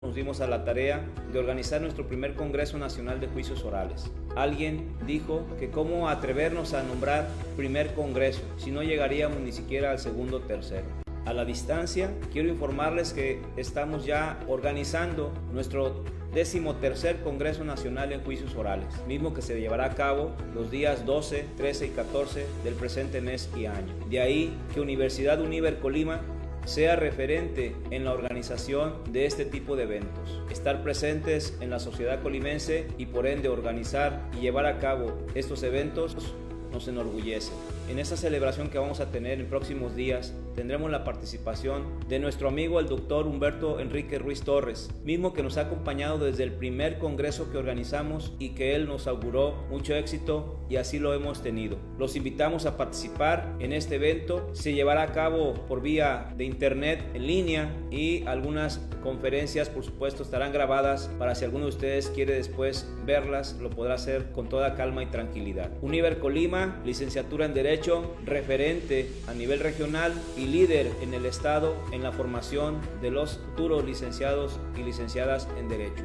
nos dimos a la tarea de organizar nuestro primer Congreso Nacional de Juicios Orales. Alguien dijo que cómo atrevernos a nombrar primer Congreso si no llegaríamos ni siquiera al segundo o tercero. A la distancia, quiero informarles que estamos ya organizando nuestro 13º Congreso Nacional en Juicios Orales, mismo que se llevará a cabo los días 12, 13 y 14 del presente mes y año. De ahí que Universidad Univer Colima sea referente en la organización de este tipo de eventos. Estar presentes en la sociedad colimense y por ende organizar y llevar a cabo estos eventos nos enorgullece. En esta celebración que vamos a tener en próximos días tendremos la participación de nuestro amigo el doctor Humberto Enrique Ruiz Torres, mismo que nos ha acompañado desde el primer congreso que organizamos y que él nos auguró mucho éxito y así lo hemos tenido. Los invitamos a participar en este evento. Se llevará a cabo por vía de internet en línea y algunas conferencias por supuesto estarán grabadas para si alguno de ustedes quiere después verlas, lo podrá hacer con toda calma y tranquilidad. Univer Colima, licenciatura en Derecho, referente a nivel regional y líder en el estado en la formación de los futuros licenciados y licenciadas en Derecho.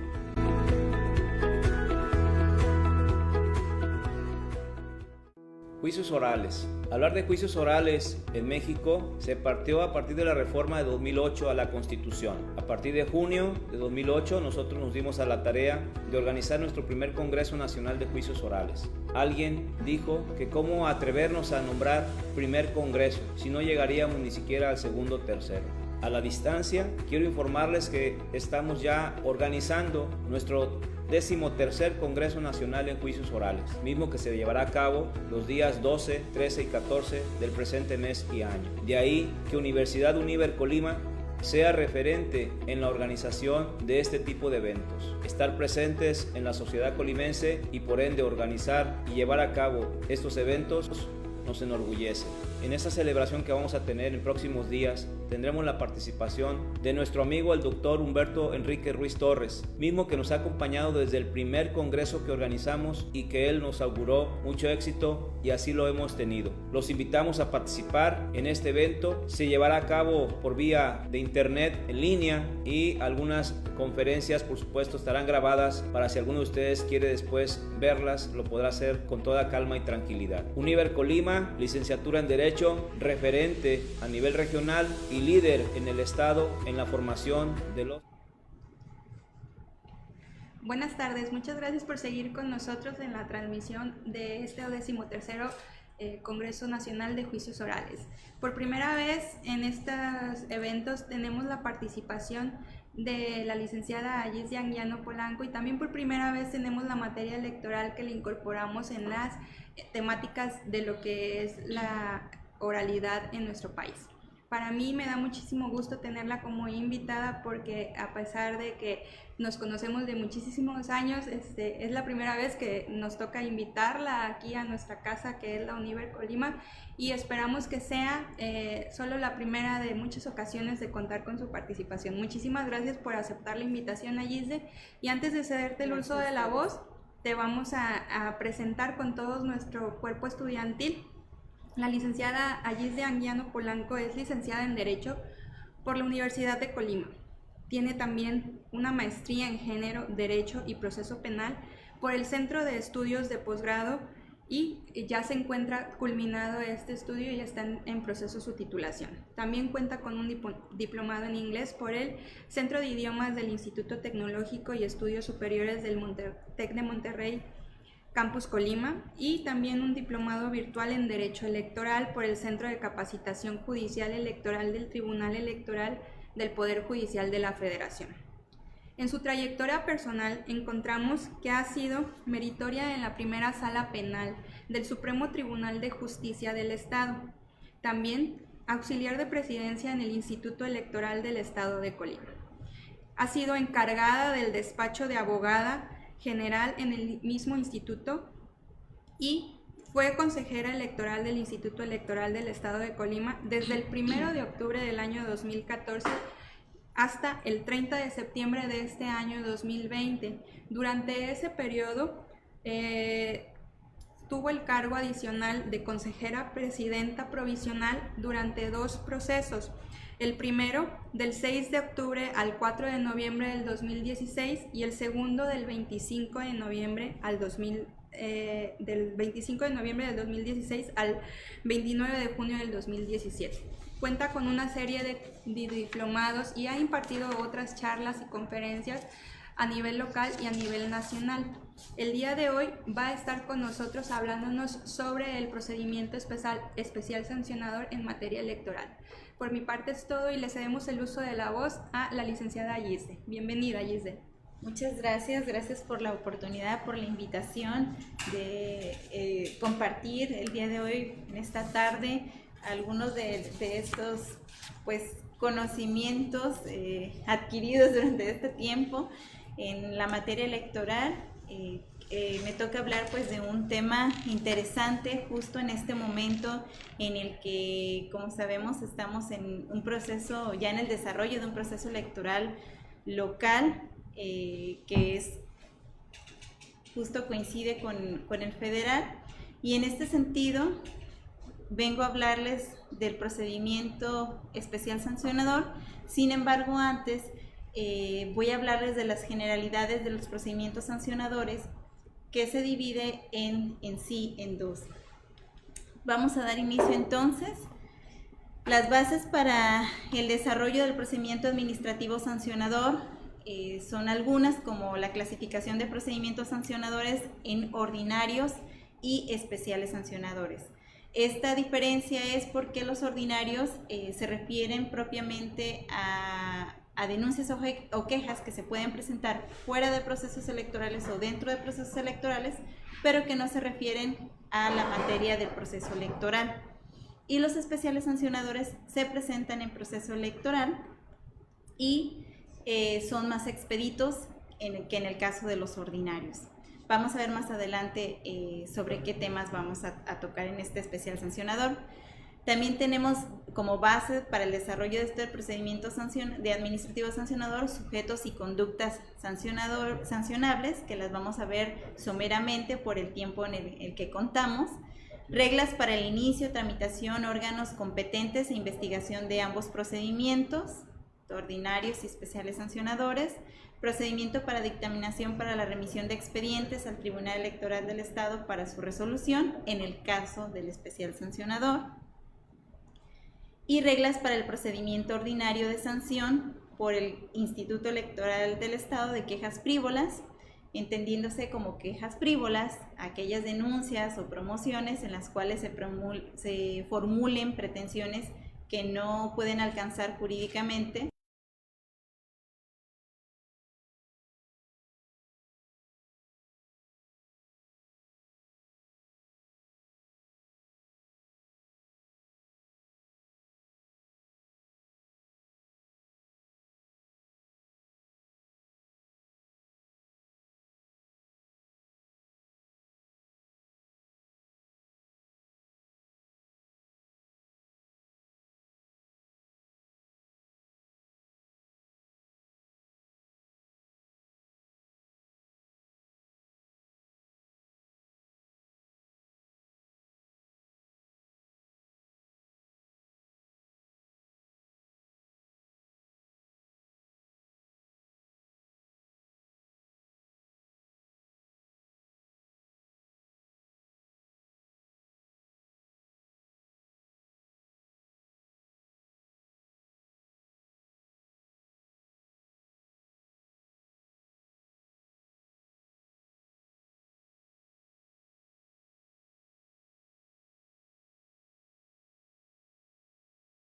Juicios orales. Hablar de juicios orales en México se partió a partir de la reforma de 2008 a la Constitución. A partir de junio de 2008 nosotros nos dimos a la tarea de organizar nuestro primer Congreso Nacional de Juicios Orales. Alguien dijo que cómo atrevernos a nombrar primer Congreso si no llegaríamos ni siquiera al segundo o tercero. A la distancia, quiero informarles que estamos ya organizando nuestro 13º Congreso Nacional en Juicios Orales, mismo que se llevará a cabo los días 12, 13 y 14 del presente mes y año. De ahí que Universidad Univer Colima sea referente en la organización de este tipo de eventos. Estar presentes en la sociedad colimense y por ende organizar y llevar a cabo estos eventos nos enorgullece. En esta celebración que vamos a tener en próximos días tendremos la participación de nuestro amigo el doctor Humberto Enrique Ruiz Torres, mismo que nos ha acompañado desde el primer congreso que organizamos y que él nos auguró mucho éxito y así lo hemos tenido. Los invitamos a participar en este evento. Se llevará a cabo por vía de internet en línea y algunas conferencias por supuesto estarán grabadas para si alguno de ustedes quiere después verlas, lo podrá hacer con toda calma y tranquilidad. Univer Colima, licenciatura en Derecho, referente a nivel regional y líder en el estado en la formación de los... Buenas tardes, muchas gracias por seguir con nosotros en la transmisión de este 13º Congreso Nacional de Juicios Orales. Por primera vez en estos eventos tenemos la participación de la licenciada Ayis Anguiano Polanco y también por primera vez tenemos la materia electoral que le incorporamos en las temáticas de lo que es la oralidad en nuestro país. Para mí me da muchísimo gusto tenerla como invitada porque a pesar de que nos conocemos de muchísimos años, es la primera vez que nos toca invitarla aquí a nuestra casa que es la Univer Colima y esperamos que sea solo la primera de muchas ocasiones de contar con su participación. Muchísimas gracias por aceptar la invitación, Ayisde, y antes de cederte el uso de la voz, te vamos a presentar con todo nuestro cuerpo estudiantil. La licenciada Ayisde Anguiano Polanco es licenciada en Derecho por la Universidad de Colima. Tiene también una maestría en Género, Derecho y Proceso Penal por el Centro de Estudios de Posgrado y ya se encuentra culminado este estudio y ya está en proceso su titulación. También cuenta con un diplomado en inglés por el Centro de Idiomas del Instituto Tecnológico y Estudios Superiores del TEC de Monterrey, Campus Colima, y también un diplomado virtual en Derecho Electoral por el Centro de Capacitación Judicial Electoral del Tribunal Electoral del Poder Judicial de la Federación. En su trayectoria personal encontramos que ha sido meritoria en la primera sala penal del Supremo Tribunal de Justicia del Estado, también auxiliar de presidencia en el Instituto Electoral del Estado de Colima. Ha sido encargada del despacho de abogada general en el mismo instituto y fue consejera electoral del Instituto Electoral del Estado de Colima desde el 1 de octubre del año 2014 hasta el 30 de septiembre de este año 2020. Durante ese periodo tuvo el cargo adicional de consejera presidenta provisional durante 2 procesos. El primero del 6 de octubre al 4 de noviembre del 2016 y el segundo del 25 de noviembre del 25 de noviembre del 2016 al 29 de junio del 2017. Cuenta con una serie de diplomados y ha impartido otras charlas y conferencias a nivel local y a nivel nacional. El día de hoy va a estar con nosotros hablándonos sobre el procedimiento especial sancionador en materia electoral. Por mi parte es todo y le cedemos el uso de la voz a la licenciada Gisde. Bienvenida, Gisde. Muchas gracias por la oportunidad, por la invitación de compartir el día de hoy, en esta tarde, algunos de estos conocimientos adquiridos durante este tiempo en la materia electoral. Me toca hablar de un tema interesante justo en este momento en el que, como sabemos, estamos en un proceso, ya en el desarrollo de un proceso electoral local, que es justo coincide con el federal, y en este sentido vengo a hablarles del procedimiento especial sancionador. Sin embargo, antes voy a hablarles de las generalidades de los procedimientos sancionadores, que se divide en dos. Vamos a dar inicio entonces. Las bases para el desarrollo del procedimiento administrativo sancionador son algunas, como la clasificación de procedimientos sancionadores en ordinarios y especiales sancionadores. Esta diferencia es porque los ordinarios se refieren propiamente a denuncias o quejas que se pueden presentar fuera de procesos electorales o dentro de procesos electorales, pero que no se refieren a la materia del proceso electoral. Y los especiales sancionadores se presentan en proceso electoral y son más expeditos que en el caso de los ordinarios. Vamos a ver más adelante sobre qué temas vamos a tocar en este especial sancionador. También tenemos como base para el desarrollo de este procedimiento de administrativo sancionador sujetos y conductas sancionables, que las vamos a ver someramente por el tiempo en el que contamos. Reglas para el inicio, tramitación, órganos competentes e investigación de ambos procedimientos, ordinarios y especiales sancionadores. Procedimiento para dictaminación para la remisión de expedientes al Tribunal Electoral del Estado para su resolución en el caso del especial sancionador. Y reglas para el procedimiento ordinario de sanción por el Instituto Electoral del Estado de quejas frívolas, entendiéndose como quejas frívolas aquellas denuncias o promociones en las cuales se formulen pretensiones que no pueden alcanzar jurídicamente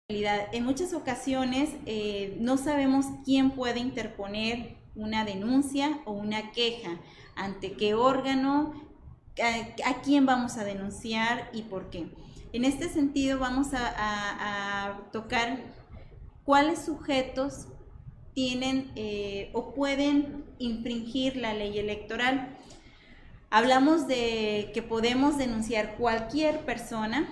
En muchas ocasiones no sabemos quién puede interponer una denuncia o una queja, ante qué órgano, a quién vamos a denunciar y por qué. En este sentido vamos a tocar cuáles sujetos tienen o pueden infringir la ley electoral. Hablamos de que podemos denunciar cualquier persona,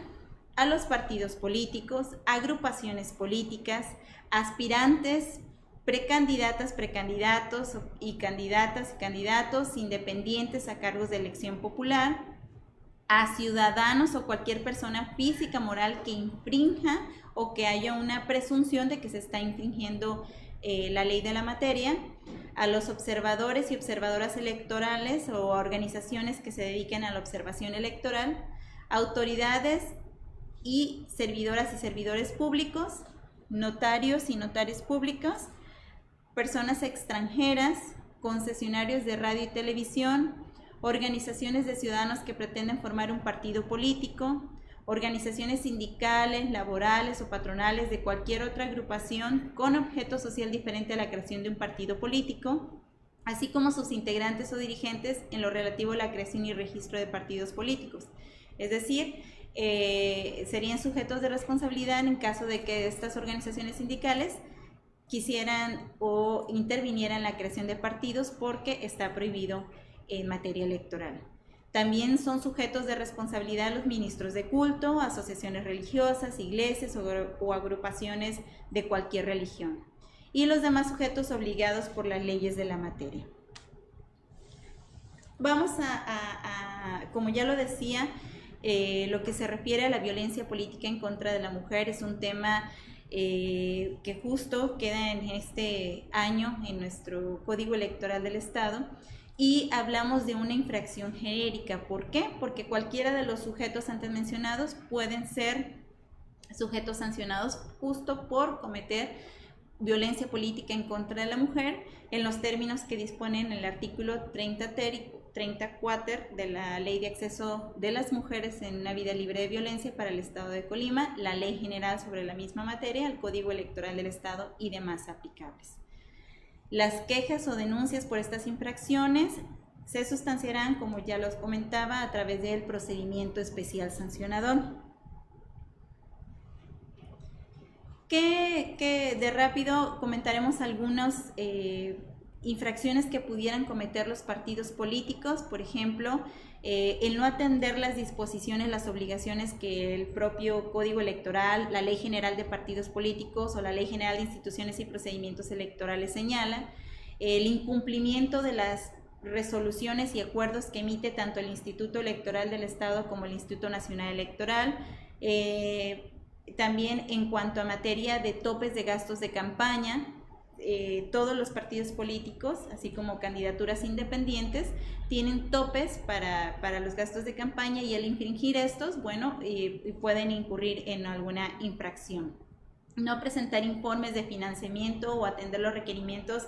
a los partidos políticos, agrupaciones políticas, aspirantes, precandidatas, precandidatos y candidatas y candidatos independientes a cargos de elección popular, a ciudadanos o cualquier persona física, moral que infrinja o que haya una presunción de que se está infringiendo la ley de la materia, a los observadores y observadoras electorales o organizaciones que se dediquen a la observación electoral, autoridades y servidoras y servidores públicos, notarios y notarias públicos, personas extranjeras, concesionarios de radio y televisión, organizaciones de ciudadanos que pretenden formar un partido político, organizaciones sindicales, laborales o patronales de cualquier otra agrupación con objeto social diferente a la creación de un partido político, así como sus integrantes o dirigentes en lo relativo a la creación y registro de partidos políticos. Es decir, serían sujetos de responsabilidad en caso de que estas organizaciones sindicales quisieran o intervinieran en la creación de partidos, porque está prohibido en materia electoral. También son sujetos de responsabilidad los ministros de culto, asociaciones religiosas, iglesias o agrupaciones de cualquier religión, y los demás sujetos obligados por las leyes de la materia. Vamos como ya lo decía, lo que se refiere a la violencia política en contra de la mujer es un tema que justo queda en este año en nuestro Código Electoral del Estado, y hablamos de una infracción genérica. ¿Por qué? Porque cualquiera de los sujetos antes mencionados pueden ser sujetos sancionados justo por cometer violencia política en contra de la mujer en los términos que disponen el artículo 34 de la Ley de Acceso de las Mujeres en una Vida Libre de Violencia para el Estado de Colima, la Ley General sobre la misma materia, el Código Electoral del Estado y demás aplicables. Las quejas o denuncias por estas infracciones se sustanciarán, como ya los comentaba, a través del procedimiento especial sancionador. Que de rápido comentaremos algunas infracciones que pudieran cometer los partidos políticos. Por ejemplo, el no atender las disposiciones, las obligaciones que el propio Código Electoral, la Ley General de Partidos Políticos o la Ley General de Instituciones y Procedimientos Electorales señala, el incumplimiento de las resoluciones y acuerdos que emite tanto el Instituto Electoral del Estado como el Instituto Nacional Electoral, también en cuanto a materia de topes de gastos de campaña. Todos los partidos políticos, así como candidaturas independientes, tienen topes para los gastos de campaña, y al infringir estos, bueno, pueden incurrir en alguna infracción. No presentar informes de financiamiento o atender los requerimientos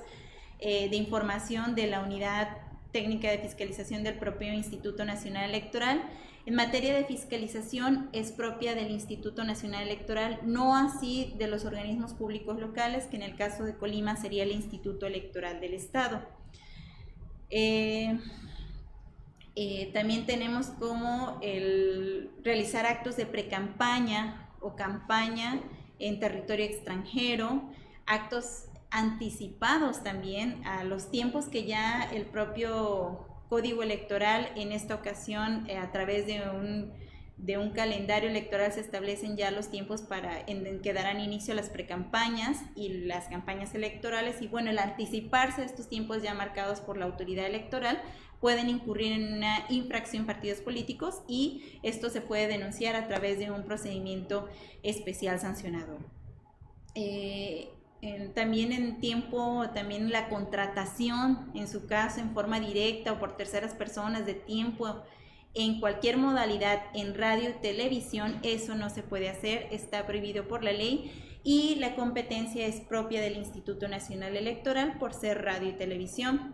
de información de la Unidad Técnica de Fiscalización del propio Instituto Nacional Electoral. En materia de fiscalización es propia del Instituto Nacional Electoral, no así de los organismos públicos locales, que en el caso de Colima sería el Instituto Electoral del Estado. También tenemos como el realizar actos de precampaña o campaña en territorio extranjero, actos anticipados también a los tiempos que ya el propio Código Electoral en esta ocasión, a través de un calendario electoral, se establecen ya los tiempos en que darán inicio a las precampañas y las campañas electorales, y bueno, el anticiparse a estos tiempos ya marcados por la autoridad electoral, pueden incurrir en una infracción partidos políticos, y esto se puede denunciar a través de un procedimiento especial sancionador. También en tiempo, también la contratación, en su caso en forma directa o por terceras personas de tiempo, en cualquier modalidad en radio y televisión, eso no se puede hacer, está prohibido por la ley, y la competencia es propia del Instituto Nacional Electoral por ser radio y televisión.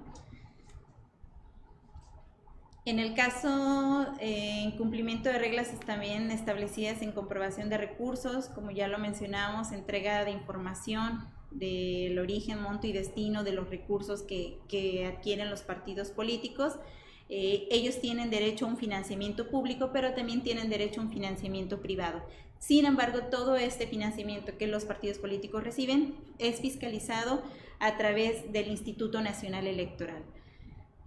En el caso incumplimiento de reglas también establecidas en comprobación de recursos, como ya lo mencionamos, entrega de información del origen, monto y destino de los recursos que adquieren los partidos políticos. Ellos tienen derecho a un financiamiento público, pero también tienen derecho a un financiamiento privado. Sin embargo, todo este financiamiento que los partidos políticos reciben es fiscalizado a través del Instituto Nacional Electoral.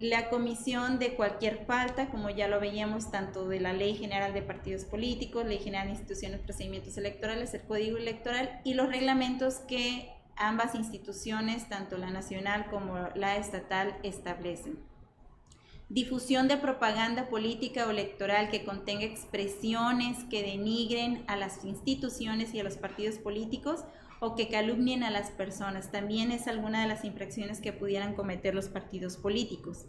La comisión de cualquier falta, como ya lo veíamos, tanto de la Ley General de Partidos Políticos, Ley General de Instituciones y Procedimientos Electorales, el Código Electoral y los reglamentos que ambas instituciones, tanto la nacional como la estatal, establecen. difusión de propaganda política o electoral que contenga expresiones que denigren a las instituciones y a los partidos políticos o que calumnien a las personas. También es alguna de las infracciones que pudieran cometer los partidos políticos.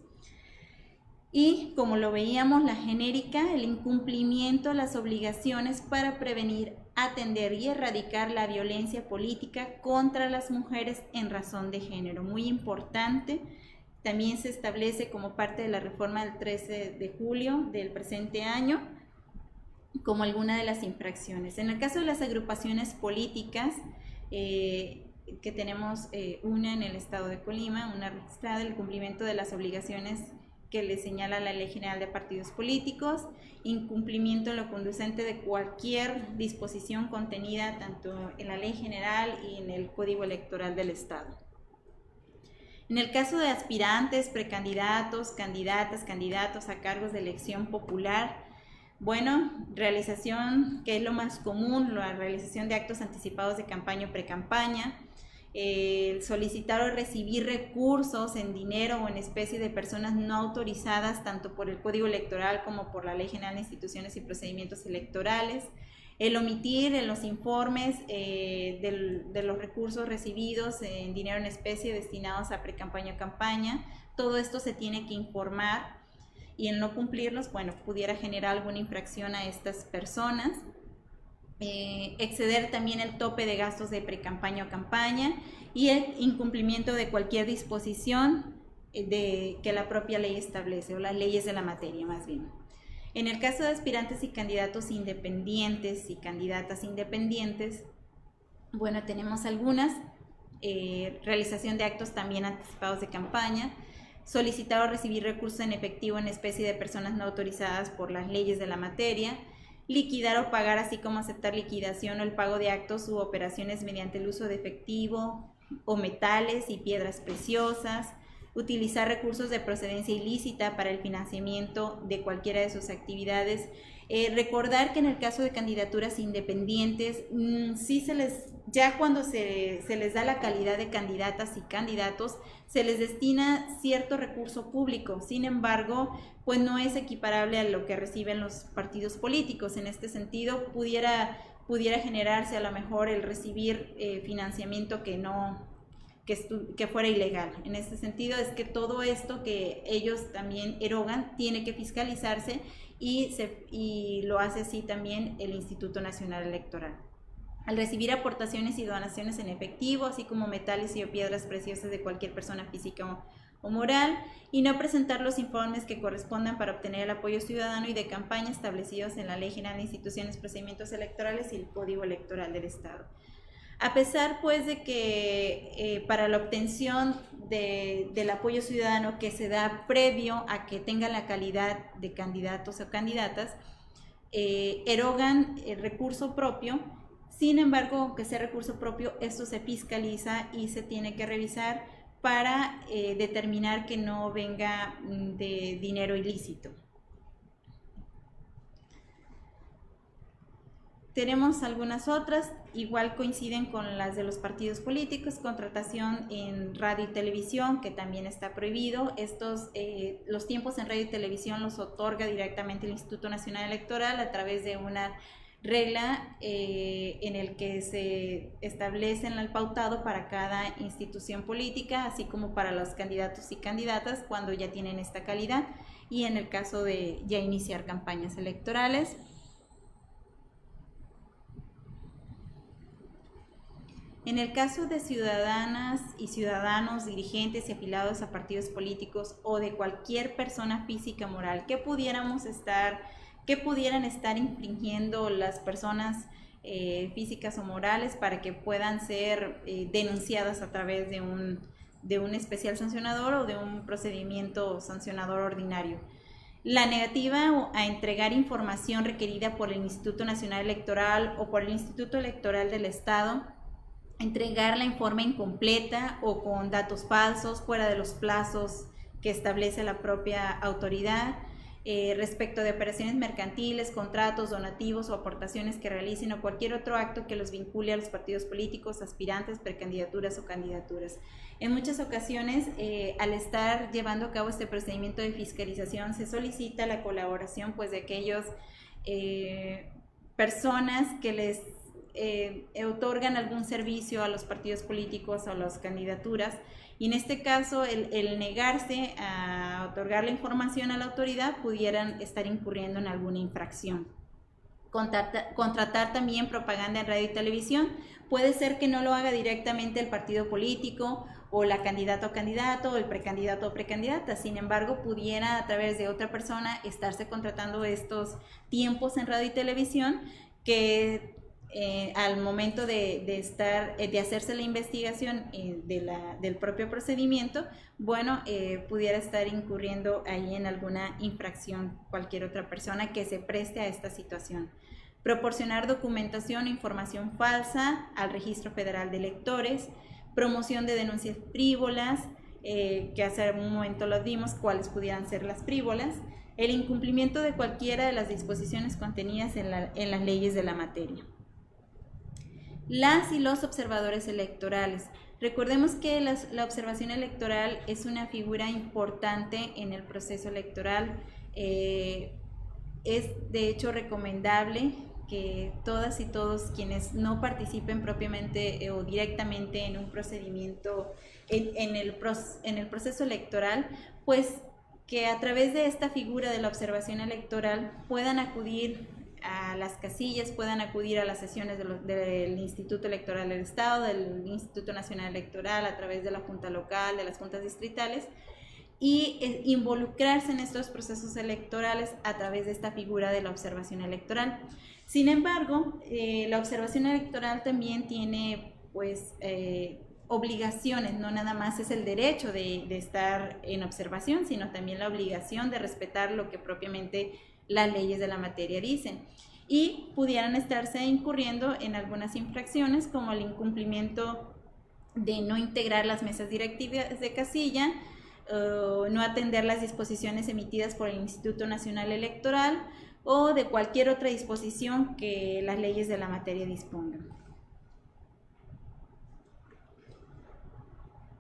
Y como lo veíamos, la genérica, el incumplimiento de las obligaciones para prevenir, atender y erradicar la violencia política contra las mujeres en razón de género. Muy importante, también se establece como parte de la reforma del 13 de julio del presente año como alguna de las infracciones. En el caso de las agrupaciones políticas, que tenemos una en el estado de Colima, una registrada, el cumplimiento de las obligaciones que le señala la Ley General de Partidos Políticos, incumplimiento en lo conducente de cualquier disposición contenida tanto en la Ley General y en el Código Electoral del Estado. En el caso de aspirantes, precandidatos, candidatas, candidatos a cargos de elección popular, bueno, realización, que es lo más común, la realización de actos anticipados de campaña o precampaña, solicitar o recibir recursos en dinero o en especie de personas no autorizadas tanto por el Código Electoral como por la Ley General de Instituciones y Procedimientos Electorales, el omitir en los informes de los recursos recibidos en dinero en especie destinados a precampaña o campaña. Todo esto se tiene que informar y en no cumplirlos, bueno, pudiera generar alguna infracción a estas personas. Exceder también el tope de gastos de precampaña o campaña y el incumplimiento de cualquier disposición que la propia ley establece o las leyes de la materia más bien. En el caso de aspirantes y candidatos independientes y candidatas independientes, bueno, tenemos algunas, realización de actos también anticipados de campaña, solicitar o recibir recursos en efectivo en especie de personas no autorizadas por las leyes de la materia, liquidar o pagar, así como aceptar liquidación o el pago de actos u operaciones mediante el uso de efectivo o metales y piedras preciosas, utilizar recursos de procedencia ilícita para el financiamiento de cualquiera de sus actividades. Recordar que en el caso de candidaturas independientes, sí ya cuando se les da la calidad de candidatas y candidatos, se les destina cierto recurso público. Sin embargo, pues no es equiparable a lo que reciben los partidos políticos. En este sentido, pudiera generarse a lo mejor el recibir financiamiento que fuera ilegal. En este sentido es que todo esto que ellos también erogan tiene que fiscalizarse y lo hace así también el Instituto Nacional Electoral. Al recibir aportaciones y donaciones en efectivo, así como metales y o piedras preciosas de cualquier persona física o moral, y no presentar los informes que correspondan para obtener el apoyo ciudadano y de campaña establecidos en la Ley General de Instituciones, Procedimientos Electorales y el Código Electoral del Estado. A pesar pues de que para la obtención del apoyo ciudadano que se da previo a que tengan la calidad de candidatos o candidatas, erogan el recurso propio. Sin embargo, aunque sea recurso propio, esto se fiscaliza y se tiene que revisar para determinar que no venga de dinero ilícito. Tenemos algunas otras, igual coinciden con las de los partidos políticos, contratación en radio y televisión, que también está prohibido. Los tiempos en radio y televisión los otorga directamente el Instituto Nacional Electoral a través de una regla en el que se establece el pautado para cada institución política, así como para los candidatos y candidatas cuando ya tienen esta calidad y en el caso de ya iniciar campañas electorales. En el caso de ciudadanas y ciudadanos, dirigentes y afiliados a partidos políticos o de cualquier persona física moral que pudieran estar infringiendo las personas físicas o morales para que puedan ser denunciadas a través de un especial sancionador o de un procedimiento sancionador ordinario. La negativa a entregar información requerida por el Instituto Nacional Electoral o por el Instituto Electoral del Estado, entregarla en forma incompleta o con datos falsos fuera de los plazos que establece la propia autoridad, respecto de operaciones mercantiles, contratos, donativos o aportaciones que realicen o cualquier otro acto que los vincule a los partidos políticos, aspirantes, precandidaturas o candidaturas. En muchas ocasiones, al estar llevando a cabo este procedimiento de fiscalización, se solicita la colaboración pues de aquellos personas que les otorgan algún servicio a los partidos políticos o a las candidaturas, y en este caso el negarse a otorgar la información a la autoridad pudieran estar incurriendo en alguna infracción. Contratar también propaganda en radio y televisión. Puede ser que no lo haga directamente el partido político o la candidata o candidato o el precandidato o precandidata, sin embargo pudiera a través de otra persona estarse contratando estos tiempos en radio y televisión que al momento de hacerse la investigación del propio procedimiento, bueno, pudiera estar incurriendo ahí en alguna infracción cualquier otra persona que se preste a esta situación. Proporcionar documentación o información falsa al Registro Federal de Electores, promoción de denuncias frívolas, que hace un momento lo dimos, cuáles pudieran ser las frívolas, el incumplimiento de cualquiera de las disposiciones contenidas en las leyes de la materia. Las y los observadores electorales. Recordemos que la observación electoral es una figura importante en el proceso electoral. Es de hecho recomendable que todas y todos quienes no participen propiamente o directamente en un procedimiento, en el proceso electoral, pues que a través de esta figura de la observación electoral puedan acudir a las casillas, puedan acudir a las sesiones del Instituto Electoral del Estado, del Instituto Nacional Electoral, a través de la Junta Local, de las juntas distritales, y involucrarse en estos procesos electorales a través de esta figura de la observación electoral. Sin embargo, la observación electoral también tiene pues obligaciones, no nada más es el derecho de estar en observación, sino también la obligación de respetar lo que propiamente las leyes de la materia dicen, y pudieran estarse incurriendo en algunas infracciones como el incumplimiento de no integrar las mesas directivas de casilla, no atender las disposiciones emitidas por el Instituto Nacional Electoral o de cualquier otra disposición que las leyes de la materia dispongan.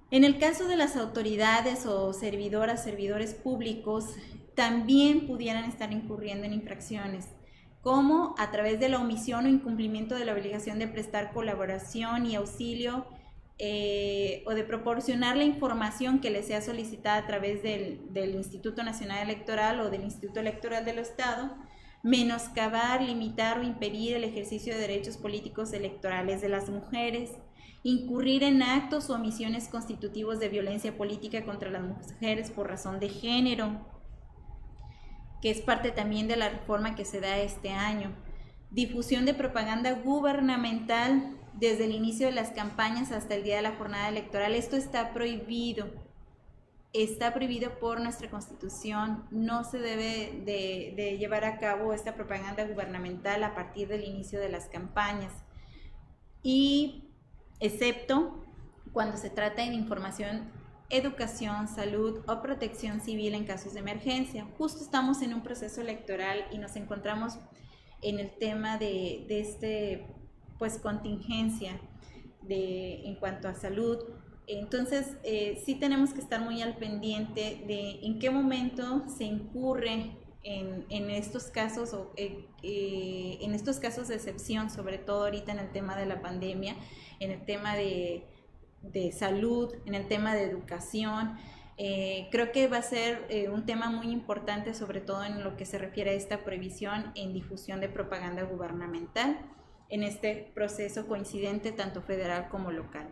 En el caso de las autoridades o servidores públicos, también pudieran estar incurriendo en infracciones, como a través de la omisión o incumplimiento de la obligación de prestar colaboración y auxilio o de proporcionar la información que les sea solicitada a través del Instituto Nacional Electoral o del Instituto Electoral del Estado, menoscabar, limitar o impedir el ejercicio de derechos políticos electorales de las mujeres, incurrir en actos o omisiones constitutivos de violencia política contra las mujeres por razón de género, que es parte también de la reforma que se da este año. Difusión de propaganda gubernamental desde el inicio de las campañas hasta el día de la jornada electoral. Esto está prohibido por nuestra Constitución. No se debe de llevar a cabo esta propaganda gubernamental a partir del inicio de las campañas, y excepto cuando se trata de información, educación, salud o protección civil en casos de emergencia. Justo estamos en un proceso electoral y nos encontramos en el tema de pues contingencia en cuanto a salud. Entonces sí tenemos que estar muy al pendiente de en qué momento se incurre en estos casos en estos casos de excepción, sobre todo ahorita en el tema de la pandemia, en el tema de salud, en el tema de educación. Creo que va a ser un tema muy importante, sobre todo en lo que se refiere a esta prohibición en difusión de propaganda gubernamental en este proceso coincidente tanto federal como local.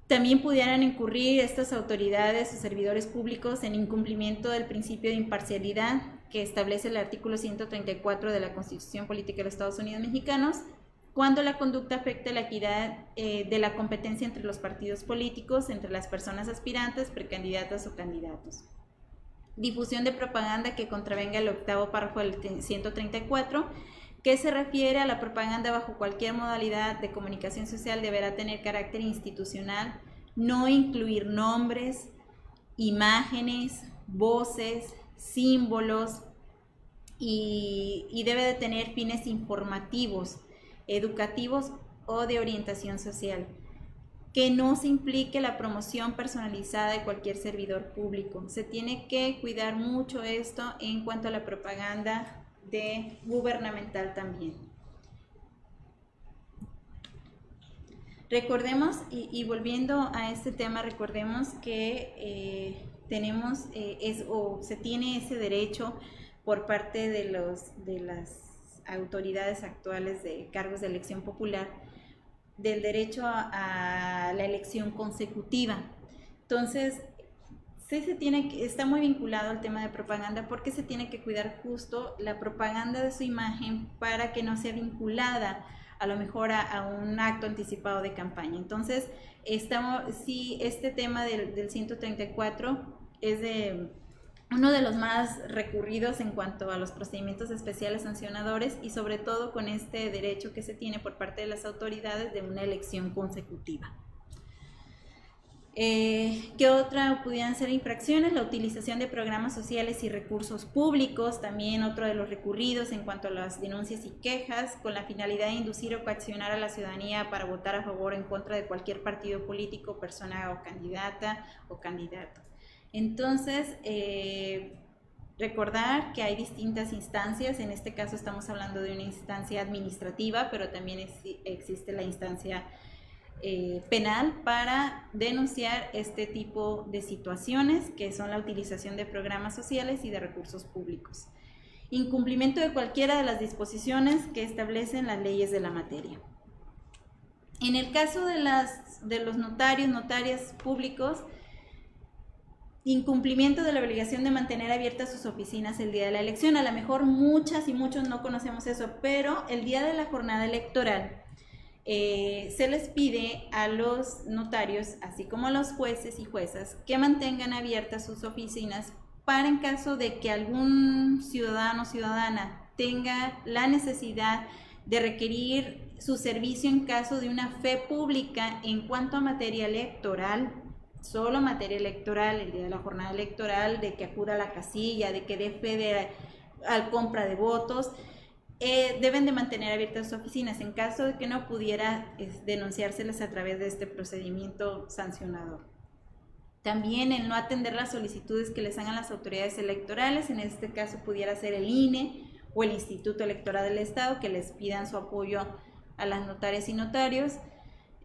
También pudieran incurrir estas autoridades o servidores públicos en incumplimiento del principio de imparcialidad que establece el artículo 134 de la Constitución Política de los Estados Unidos Mexicanos, cuando la conducta afecte la equidad de la competencia entre los partidos políticos, entre las personas aspirantes, precandidatas o candidatos. Difusión de propaganda que contravenga el octavo párrafo del 134, que se refiere a la propaganda bajo cualquier modalidad de comunicación social deberá tener carácter institucional, no incluir nombres, imágenes, voces, símbolos y debe de tener fines informativos, educativos o de orientación social. Que no se implique la promoción personalizada de cualquier servidor público. Se tiene que cuidar mucho esto en cuanto a la propaganda gubernamental también. Recordemos, y volviendo a este tema, recordemos que se tiene ese derecho por parte de las autoridades actuales de cargos de elección popular, del derecho a la elección consecutiva. Entonces, está muy vinculado al tema de propaganda, porque se tiene que cuidar justo la propaganda de su imagen para que no sea vinculada a lo mejor a un acto anticipado de campaña. Entonces, este tema del 134 es uno de los más recurridos en cuanto a los procedimientos especiales sancionadores, y sobre todo con este derecho que se tiene por parte de las autoridades de una elección consecutiva. ¿Qué otra pudieran ser infracciones? La utilización de programas sociales y recursos públicos, también otro de los recurridos en cuanto a las denuncias y quejas, con la finalidad de inducir o coaccionar a la ciudadanía para votar a favor o en contra de cualquier partido político, persona o candidata o candidato. Entonces, recordar que hay distintas instancias. En este caso estamos hablando de una instancia administrativa, pero también existe la instancia penal para denunciar este tipo de situaciones, que son la utilización de programas sociales y de recursos públicos. Incumplimiento de cualquiera de las disposiciones que establecen las leyes de la materia. En el caso de los notarias públicos, incumplimiento de la obligación de mantener abiertas sus oficinas el día de la elección. A lo mejor muchas y muchos no conocemos eso, pero el día de la jornada electoral se les pide a los notarios, así como a los jueces y juezas, que mantengan abiertas sus oficinas para, en caso de que algún ciudadano o ciudadana tenga la necesidad de requerir su servicio en caso de una fe pública en cuanto a materia electoral, solo materia electoral, el día de la jornada electoral, de que acuda a la casilla, de que dé fe a compra de votos, deben de mantener abiertas sus oficinas en caso de que no pudiera denunciárseles a través de este procedimiento sancionador. También el no atender las solicitudes que les hagan las autoridades electorales, en este caso pudiera ser el INE o el Instituto Electoral del Estado, que les pidan su apoyo a las notarias y notarios.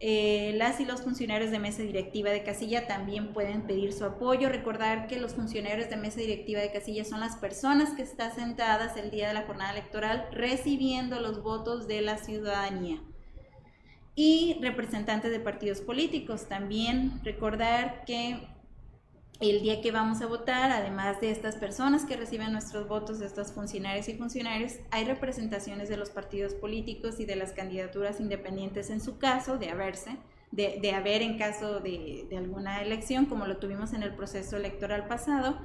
Las y los funcionarios de mesa directiva de casilla también pueden pedir su apoyo. Recordar que los funcionarios de mesa directiva de casilla son las personas que están sentadas el día de la jornada electoral recibiendo los votos de la ciudadanía. Y representantes de partidos políticos, también recordar que el día que vamos a votar, además de estas personas que reciben nuestros votos, de estos funcionarios y funcionarios, hay representaciones de los partidos políticos y de las candidaturas independientes en su caso, de haber en caso de alguna elección, como lo tuvimos en el proceso electoral pasado.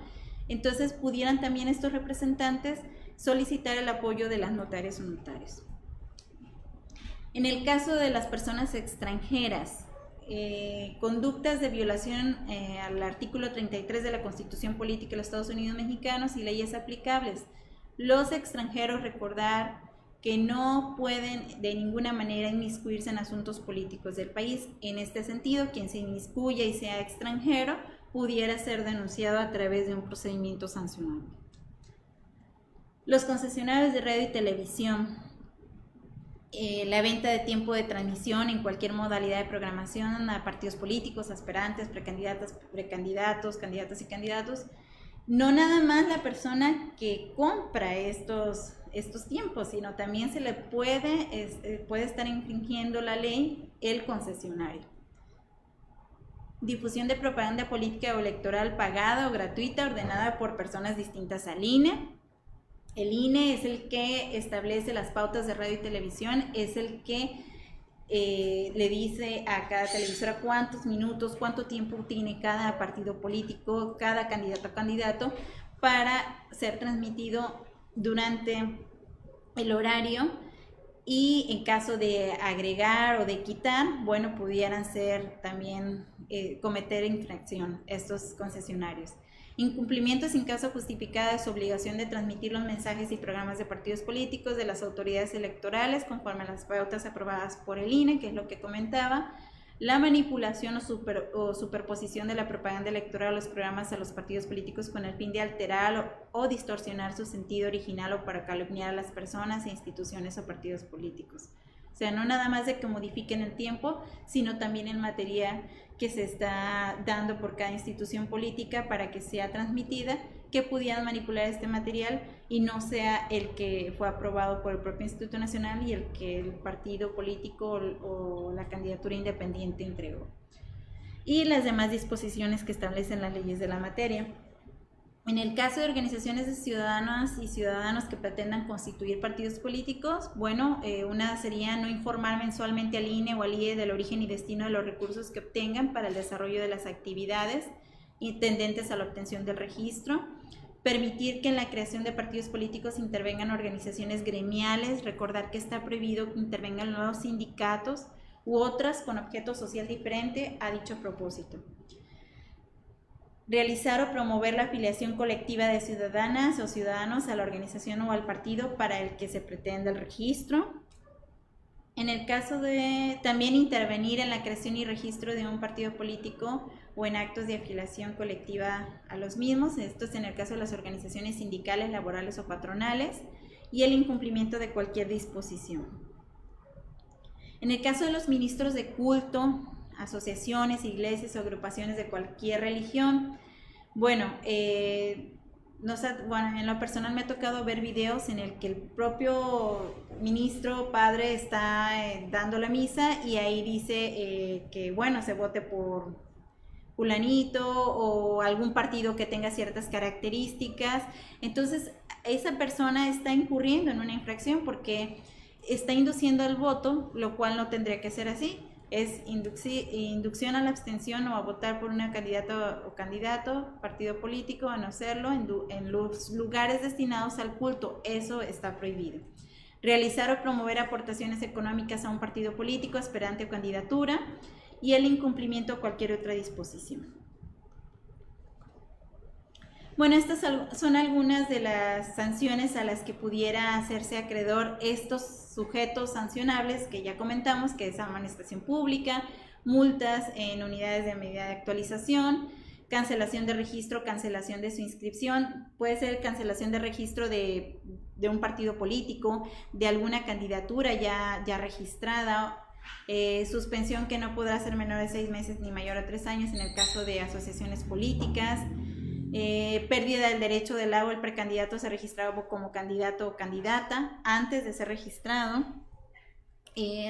Entonces pudieran también estos representantes solicitar el apoyo de las notarias o notarios. En el caso de las personas extranjeras, conductas de violación al artículo 33 de la Constitución Política de los Estados Unidos Mexicanos y leyes aplicables. Los extranjeros, recordar que no pueden de ninguna manera inmiscuirse en asuntos políticos del país. En este sentido, quien se inmiscuya y sea extranjero pudiera ser denunciado a través de un procedimiento sancionable. Los concesionarios de radio y televisión, la venta de tiempo de transmisión en cualquier modalidad de programación a partidos políticos, aspirantes, precandidatos, candidatas y candidatos. No nada más la persona que compra estos tiempos, sino también se le puede estar infringiendo la ley el concesionario. Difusión de propaganda política o electoral pagada o gratuita ordenada por personas distintas al INE. El INE es el que establece las pautas de radio y televisión, es el que le dice a cada televisora cuántos minutos, cuánto tiempo tiene cada partido político, cada candidato o candidato para ser transmitido durante el horario y en caso de agregar o de quitar, bueno, pudieran ser también cometer infracción estos concesionarios. Incumplimiento sin causa justificada de su obligación de transmitir los mensajes y programas de partidos políticos de las autoridades electorales conforme a las pautas aprobadas por el INE, que es lo que comentaba. La manipulación o superposición de la propaganda electoral a los programas a los partidos políticos con el fin de alterar o distorsionar su sentido original o para calumniar a las personas e instituciones o partidos políticos. O sea, no nada más de que modifiquen el tiempo, sino también el material que se está dando por cada institución política para que sea transmitida, que pudieran manipular este material y no sea el que fue aprobado por el propio Instituto Nacional y el que el partido político o la candidatura independiente entregó. Y las demás disposiciones que establecen las leyes de la materia. En el caso de organizaciones de ciudadanas y ciudadanos que pretendan constituir partidos políticos, bueno, una sería no informar mensualmente al INE o al IE del origen y destino de los recursos que obtengan para el desarrollo de las actividades tendentes a la obtención del registro, permitir que en la creación de partidos políticos intervengan organizaciones gremiales, recordar que está prohibido que intervengan nuevos sindicatos u otras con objeto social diferente a dicho propósito. Realizar o promover la afiliación colectiva de ciudadanas o ciudadanos a la organización o al partido para el que se pretende el registro. En el caso de también intervenir en la creación y registro de un partido político o en actos de afiliación colectiva a los mismos, esto es en el caso de las organizaciones sindicales, laborales o patronales, y el incumplimiento de cualquier disposición. En el caso de los ministros de culto, asociaciones, iglesias o agrupaciones de cualquier religión, bueno, en lo personal me ha tocado ver videos en el que el propio ministro, padre, está dando la misa y ahí dice que, bueno, se vote por fulanito o algún partido que tenga ciertas características. Entonces, esa persona está incurriendo en una infracción porque está induciendo el voto, lo cual no tendría que ser así. Es inducción a la abstención o a votar por una candidata o candidato, partido político, a no hacerlo en los lugares destinados al culto. Eso está prohibido. Realizar o promover aportaciones económicas a un partido político, aspirante o candidatura, y el incumplimiento de cualquier otra disposición. Bueno, estas son algunas de las sanciones a las que pudiera hacerse acreedor estos sujetos sancionables que ya comentamos, que es amonestación pública, multas en unidades de medida de actualización, cancelación de registro, cancelación de su inscripción, puede ser cancelación de registro de un partido político, de alguna candidatura ya registrada, suspensión que no podrá ser menor de 6 meses ni mayor a 3 años en el caso de asociaciones políticas, pérdida del derecho del o el precandidato a ser registrado como candidato o candidata antes de ser registrado,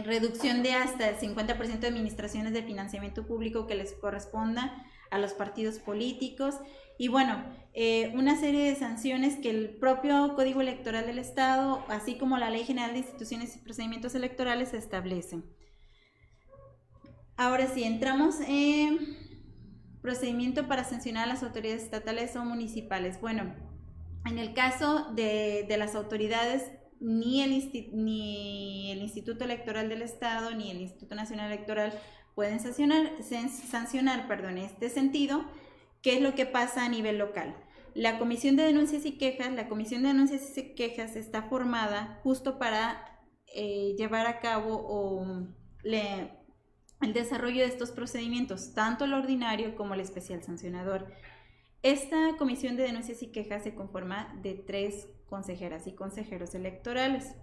reducción de hasta el 50% de administraciones de financiamiento público que les corresponda a los partidos políticos y bueno, una serie de sanciones que el propio Código Electoral del Estado, así como la Ley General de Instituciones y Procedimientos Electorales establecen. Ahora sí, entramos en procedimiento para sancionar a las autoridades estatales o municipales. Bueno, en el caso de las autoridades, ni el Instituto Electoral del Estado ni el Instituto Nacional Electoral pueden sancionar en este sentido. ¿Qué es lo que pasa a nivel local? La Comisión de Denuncias y Quejas, está formada justo para llevar a cabo el desarrollo de estos procedimientos, tanto el ordinario como el especial sancionador. Esta Comisión de Denuncias y Quejas se conforma de 3 consejeras y consejeros electorales.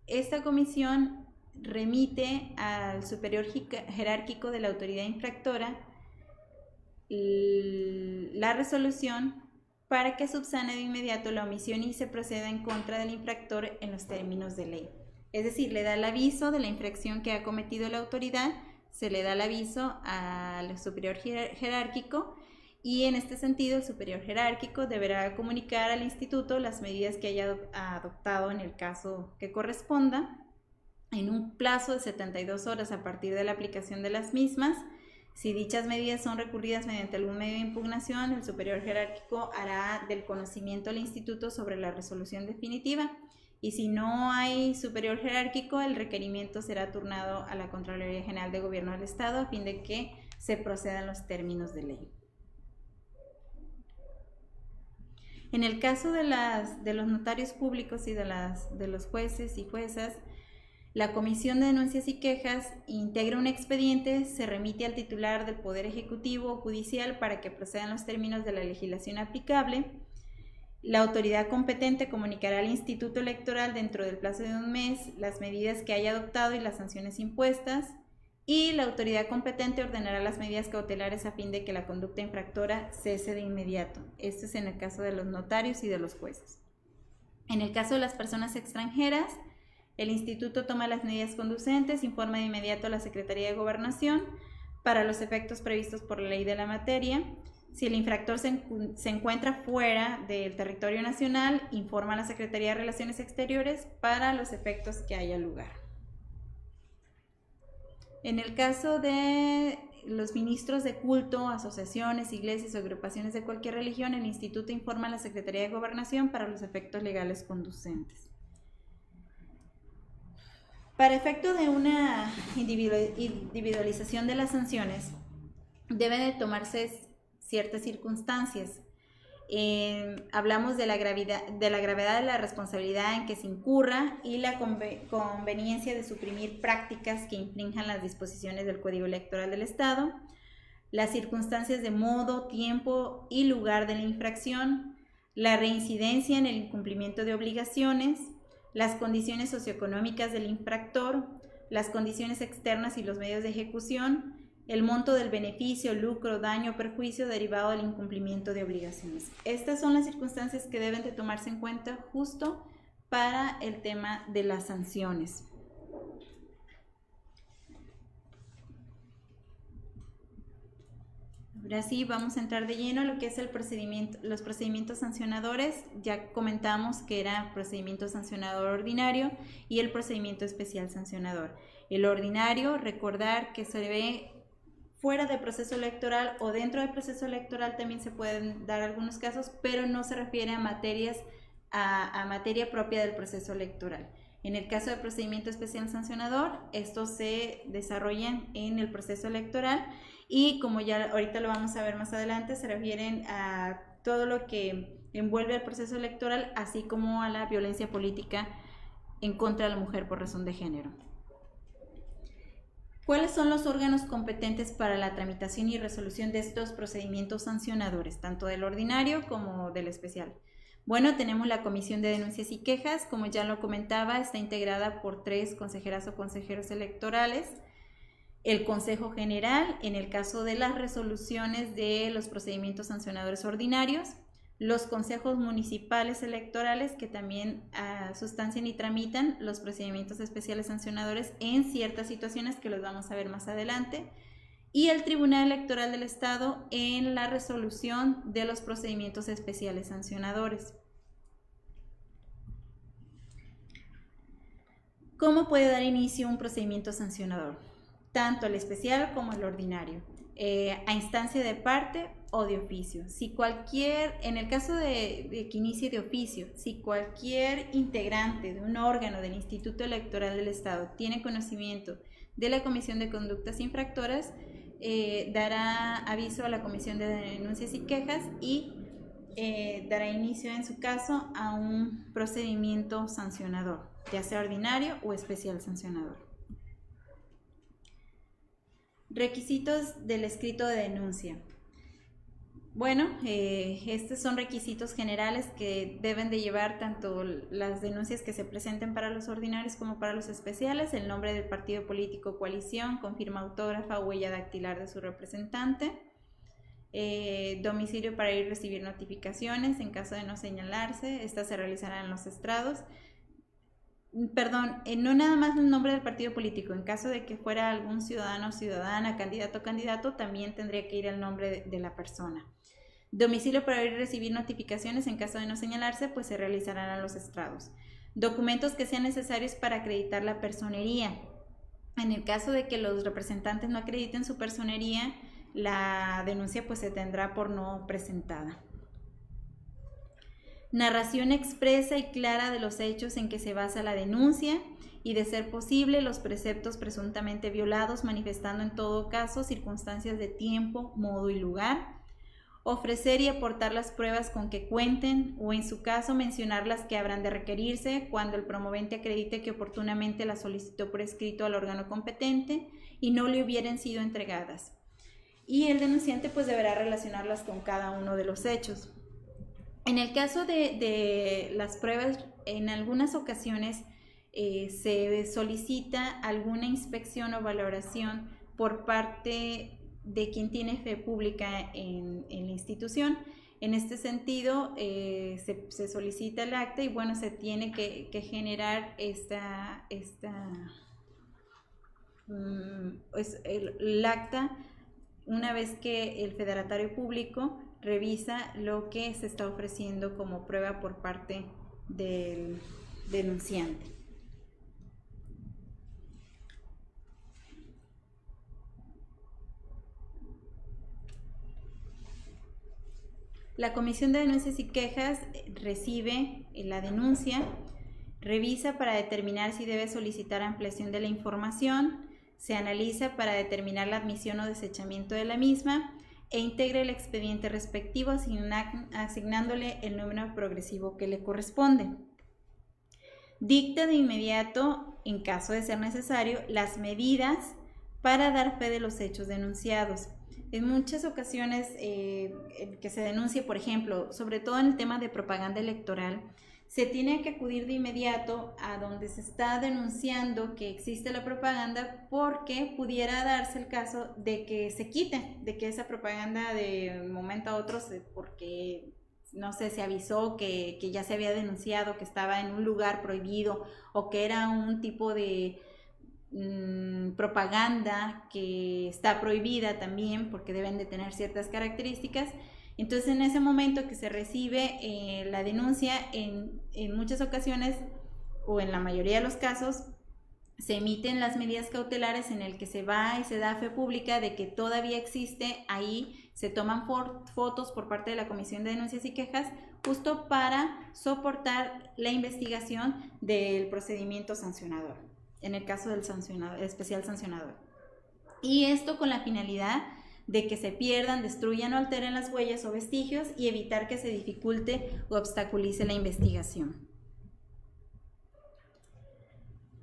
Esta comisión remite al superior jerárquico de la autoridad infractora la resolución para que subsane de inmediato la omisión y se proceda en contra del infractor en los términos de ley. Es decir, le da el aviso de la infracción que ha cometido la autoridad, se le da el aviso al superior jerárquico y en este sentido el superior jerárquico deberá comunicar al instituto las medidas que haya adoptado en el caso que corresponda en un plazo de 72 horas a partir de la aplicación de las mismas. Si dichas medidas son recurridas mediante algún medio de impugnación, el superior jerárquico hará del conocimiento al instituto sobre la resolución definitiva y si no hay superior jerárquico, el requerimiento será turnado a la Contraloría General de Gobierno del Estado a fin de que se procedan los términos de ley. En el caso de los notarios públicos y de los jueces y juezas, la Comisión de Denuncias y Quejas integra un expediente, se remite al titular del Poder Ejecutivo o Judicial para que procedan los términos de la legislación aplicable. La autoridad competente comunicará al Instituto Electoral dentro del plazo de un mes las medidas que haya adoptado y las sanciones impuestas, y la autoridad competente ordenará las medidas cautelares a fin de que la conducta infractora cese de inmediato. Esto es en el caso de los notarios y de los jueces. En el caso de las personas extranjeras, el instituto toma las medidas conducentes, informa de inmediato a la Secretaría de Gobernación para los efectos previstos por la ley de la materia. Si el infractor se encuentra fuera del territorio nacional, informa a la Secretaría de Relaciones Exteriores para los efectos que haya lugar. En el caso de los ministros de culto, asociaciones, iglesias o agrupaciones de cualquier religión, el instituto informa a la Secretaría de Gobernación para los efectos legales conducentes. Para efecto de una individualización de las sanciones, deben de tomarse ciertas circunstancias. Hablamos de la gravedad de la responsabilidad en que se incurra y la conveniencia de suprimir prácticas que infrinjan las disposiciones del Código Electoral del Estado, las circunstancias de modo, tiempo y lugar de la infracción, la reincidencia en el incumplimiento de obligaciones, las condiciones socioeconómicas del infractor, las condiciones externas y los medios de ejecución, el monto del beneficio, lucro, daño o perjuicio derivado del incumplimiento de obligaciones. Estas son las circunstancias que deben de tomarse en cuenta justo para el tema de las sanciones. Ahora sí, vamos a entrar de lleno a lo que es los procedimientos sancionadores. Ya comentamos que era procedimiento sancionador ordinario y el procedimiento especial sancionador. El ordinario, recordar que se ve fuera del proceso electoral o dentro del proceso electoral también se pueden dar algunos casos, pero no se refiere a materia propia del proceso electoral. En el caso del procedimiento especial sancionador, estos se desarrollan en el proceso electoral y, como ya ahorita lo vamos a ver más adelante, se refieren a todo lo que envuelve al proceso electoral, así como a la violencia política en contra de la mujer por razón de género. ¿Cuáles son los órganos competentes para la tramitación y resolución de estos procedimientos sancionadores, tanto del ordinario como del especial? Bueno, tenemos la Comisión de Denuncias y Quejas, como ya lo comentaba, está integrada por 3 consejeras o consejeros electorales. El Consejo General, en el caso de las resoluciones de los procedimientos sancionadores ordinarios. Los consejos municipales electorales, que también sustancian y tramitan los procedimientos especiales sancionadores en ciertas situaciones que los vamos a ver más adelante, y el Tribunal Electoral del Estado en la resolución de los procedimientos especiales sancionadores. ¿Cómo puede dar inicio un procedimiento sancionador? Tanto el especial como el ordinario, a instancia de parte o de oficio. En el caso de que inicie de oficio, si cualquier integrante de un órgano del Instituto Electoral del Estado tiene conocimiento de la Comisión de Conductas Infractoras, dará aviso a la Comisión de Denuncias y Quejas y dará inicio en su caso a un procedimiento sancionador, ya sea ordinario o especial sancionador. Requisitos del escrito de denuncia. Bueno, estos son requisitos generales que deben de llevar tanto las denuncias que se presenten para los ordinarios como para los especiales: el nombre del partido político o coalición con firma autógrafa o huella dactilar de su representante, domicilio para ir a recibir notificaciones. En caso de no señalarse, estas se realizarán en los estrados. No nada más el nombre del partido político, en caso de que fuera algún ciudadano o ciudadana, candidato o candidato, también tendría que ir el nombre de la persona. Domicilio para ir a recibir notificaciones, en caso de no señalarse, pues se realizarán a los estrados. Documentos que sean necesarios para acreditar la personería. En el caso de que los representantes no acrediten su personería, la denuncia pues se tendrá por no presentada. narración expresa y clara de los hechos en que se basa la denuncia y, de ser posible, los preceptos presuntamente violados, manifestando en todo caso circunstancias de tiempo, modo y lugar. Ofrecer y aportar las pruebas con que cuenten o, en su caso, mencionar las que habrán de requerirse cuando el promovente acredite que oportunamente las solicitó por escrito al órgano competente y no le hubieran sido entregadas. Y el denunciante pues deberá relacionarlas con cada uno de los hechos. En el caso de las pruebas, en algunas ocasiones se solicita alguna inspección o valoración por parte de quien tiene fe pública en la institución. En este sentido, se solicita el acta y bueno, se tiene que generar el acta una vez que el federatario público revisa lo que se está ofreciendo como prueba por parte del denunciante. La Comisión de Denuncias y Quejas recibe la denuncia, revisa para determinar si debe solicitar ampliación de la información, se analiza para determinar la admisión o desechamiento de la misma e integra el expediente respectivo asignándole el número progresivo que le corresponde. Dicta de inmediato, en caso de ser necesario, las medidas para dar fe de los hechos denunciados. En muchas ocasiones que se denuncie, por ejemplo, sobre todo en el tema de propaganda electoral, se tiene que acudir de inmediato a donde se está denunciando que existe la propaganda, porque pudiera darse el caso de que se quite, de que esa propaganda de un momento a otro, porque no sé, se avisó que ya se había denunciado, que estaba en un lugar prohibido o que era un tipo de propaganda que está prohibida también porque deben de tener ciertas características. Entonces, en ese momento que se recibe la denuncia, en muchas ocasiones o en la mayoría de los casos se emiten las medidas cautelares en el que se va y se da fe pública de que todavía existe. Ahí se toman fotos por parte de la Comisión de Denuncias y Quejas justo para soportar la investigación del procedimiento sancionador, en el caso del especial sancionador. Y esto con la finalidad de que se pierdan, destruyan o alteren las huellas o vestigios y evitar que se dificulte o obstaculice la investigación.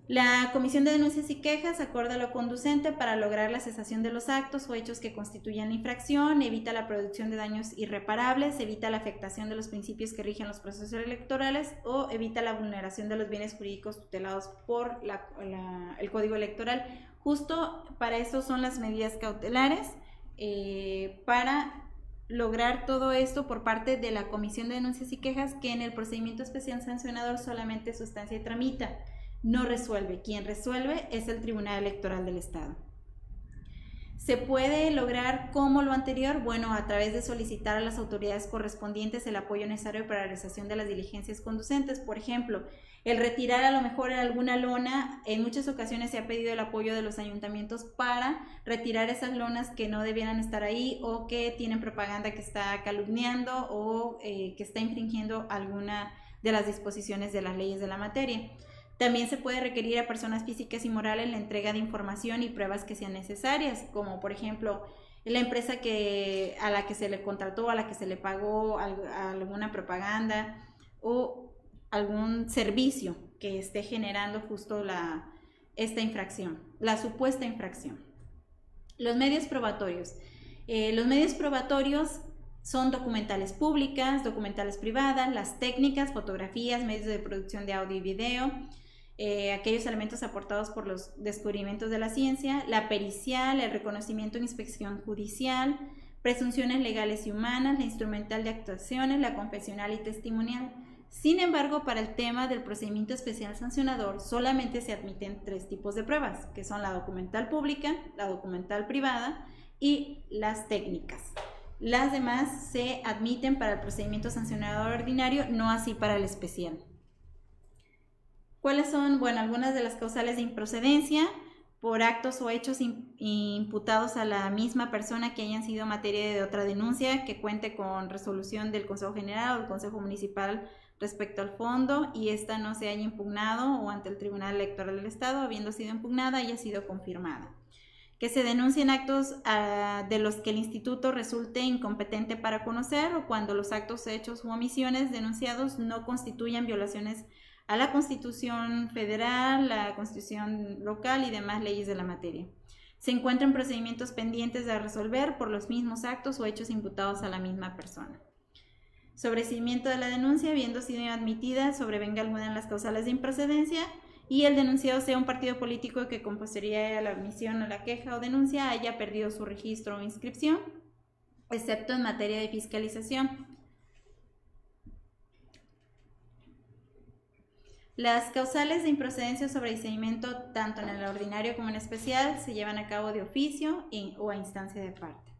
La Comisión de Denuncias y Quejas acorda lo conducente para lograr la cesación de los actos o hechos que constituyan la infracción, evita la producción de daños irreparables, evita la afectación de los principios que rigen los procesos electorales o evita la vulneración de los bienes jurídicos tutelados por el Código Electoral. Justo para eso son las medidas cautelares, para lograr todo esto por parte de la Comisión de Denuncias y Quejas, que en el procedimiento especial sancionador solamente sustancia y tramita, no resuelve. Quien resuelve es el Tribunal Electoral del Estado. ¿Se puede lograr como lo anterior? Bueno, a través de solicitar a las autoridades correspondientes el apoyo necesario para la realización de las diligencias conducentes. Por ejemplo, el retirar a lo mejor alguna lona. En muchas ocasiones se ha pedido el apoyo de los ayuntamientos para retirar esas lonas que no debieran estar ahí o que tienen propaganda que está calumniando o que está infringiendo alguna de las disposiciones de las leyes de la materia. También se puede requerir a personas físicas y morales la entrega de información y pruebas que sean necesarias, como por ejemplo la empresa a la que se le contrató, a la que se le pagó alguna propaganda o algún servicio que esté generando justo esta infracción, la supuesta infracción. Los medios probatorios. Los medios probatorios son documentales públicas, documentales privadas, las técnicas, fotografías, medios de producción de audio y video, aquellos elementos aportados por los descubrimientos de la ciencia, la pericial, el reconocimiento en inspección judicial, presunciones legales y humanas, la instrumental de actuaciones, la confesional y testimonial. Sin embargo, para el tema del procedimiento especial sancionador solamente se admiten 3 tipos de pruebas, que son la documental pública, la documental privada y las técnicas. Las demás se admiten para el procedimiento sancionador ordinario, no así para el especial. ¿Cuáles son? Bueno, algunas de las causales de improcedencia. por actos o hechos imputados a la misma persona que hayan sido materia de otra denuncia, que cuente con resolución del Consejo General o del Consejo Municipal respecto al fondo y esta no se haya impugnado o ante el Tribunal Electoral del Estado, habiendo sido impugnada, haya sido confirmada. Que se denuncien actos de los que el instituto resulte incompetente para conocer o cuando los actos, hechos u omisiones denunciados no constituyan violaciones a la Constitución Federal, la Constitución local y demás leyes de la materia. Se encuentran procedimientos pendientes de resolver por los mismos actos o hechos imputados a la misma persona. Sobreseimiento de la denuncia, habiendo sido admitida, sobrevenga alguna de las causales de improcedencia y el denunciado sea un partido político que con posterioridad a la admisión o la queja o denuncia haya perdido su registro o inscripción, excepto en materia de fiscalización. Las causales de improcedencia o sobreseimiento, tanto en el ordinario como en especial, se llevan a cabo de oficio o a instancia de parte.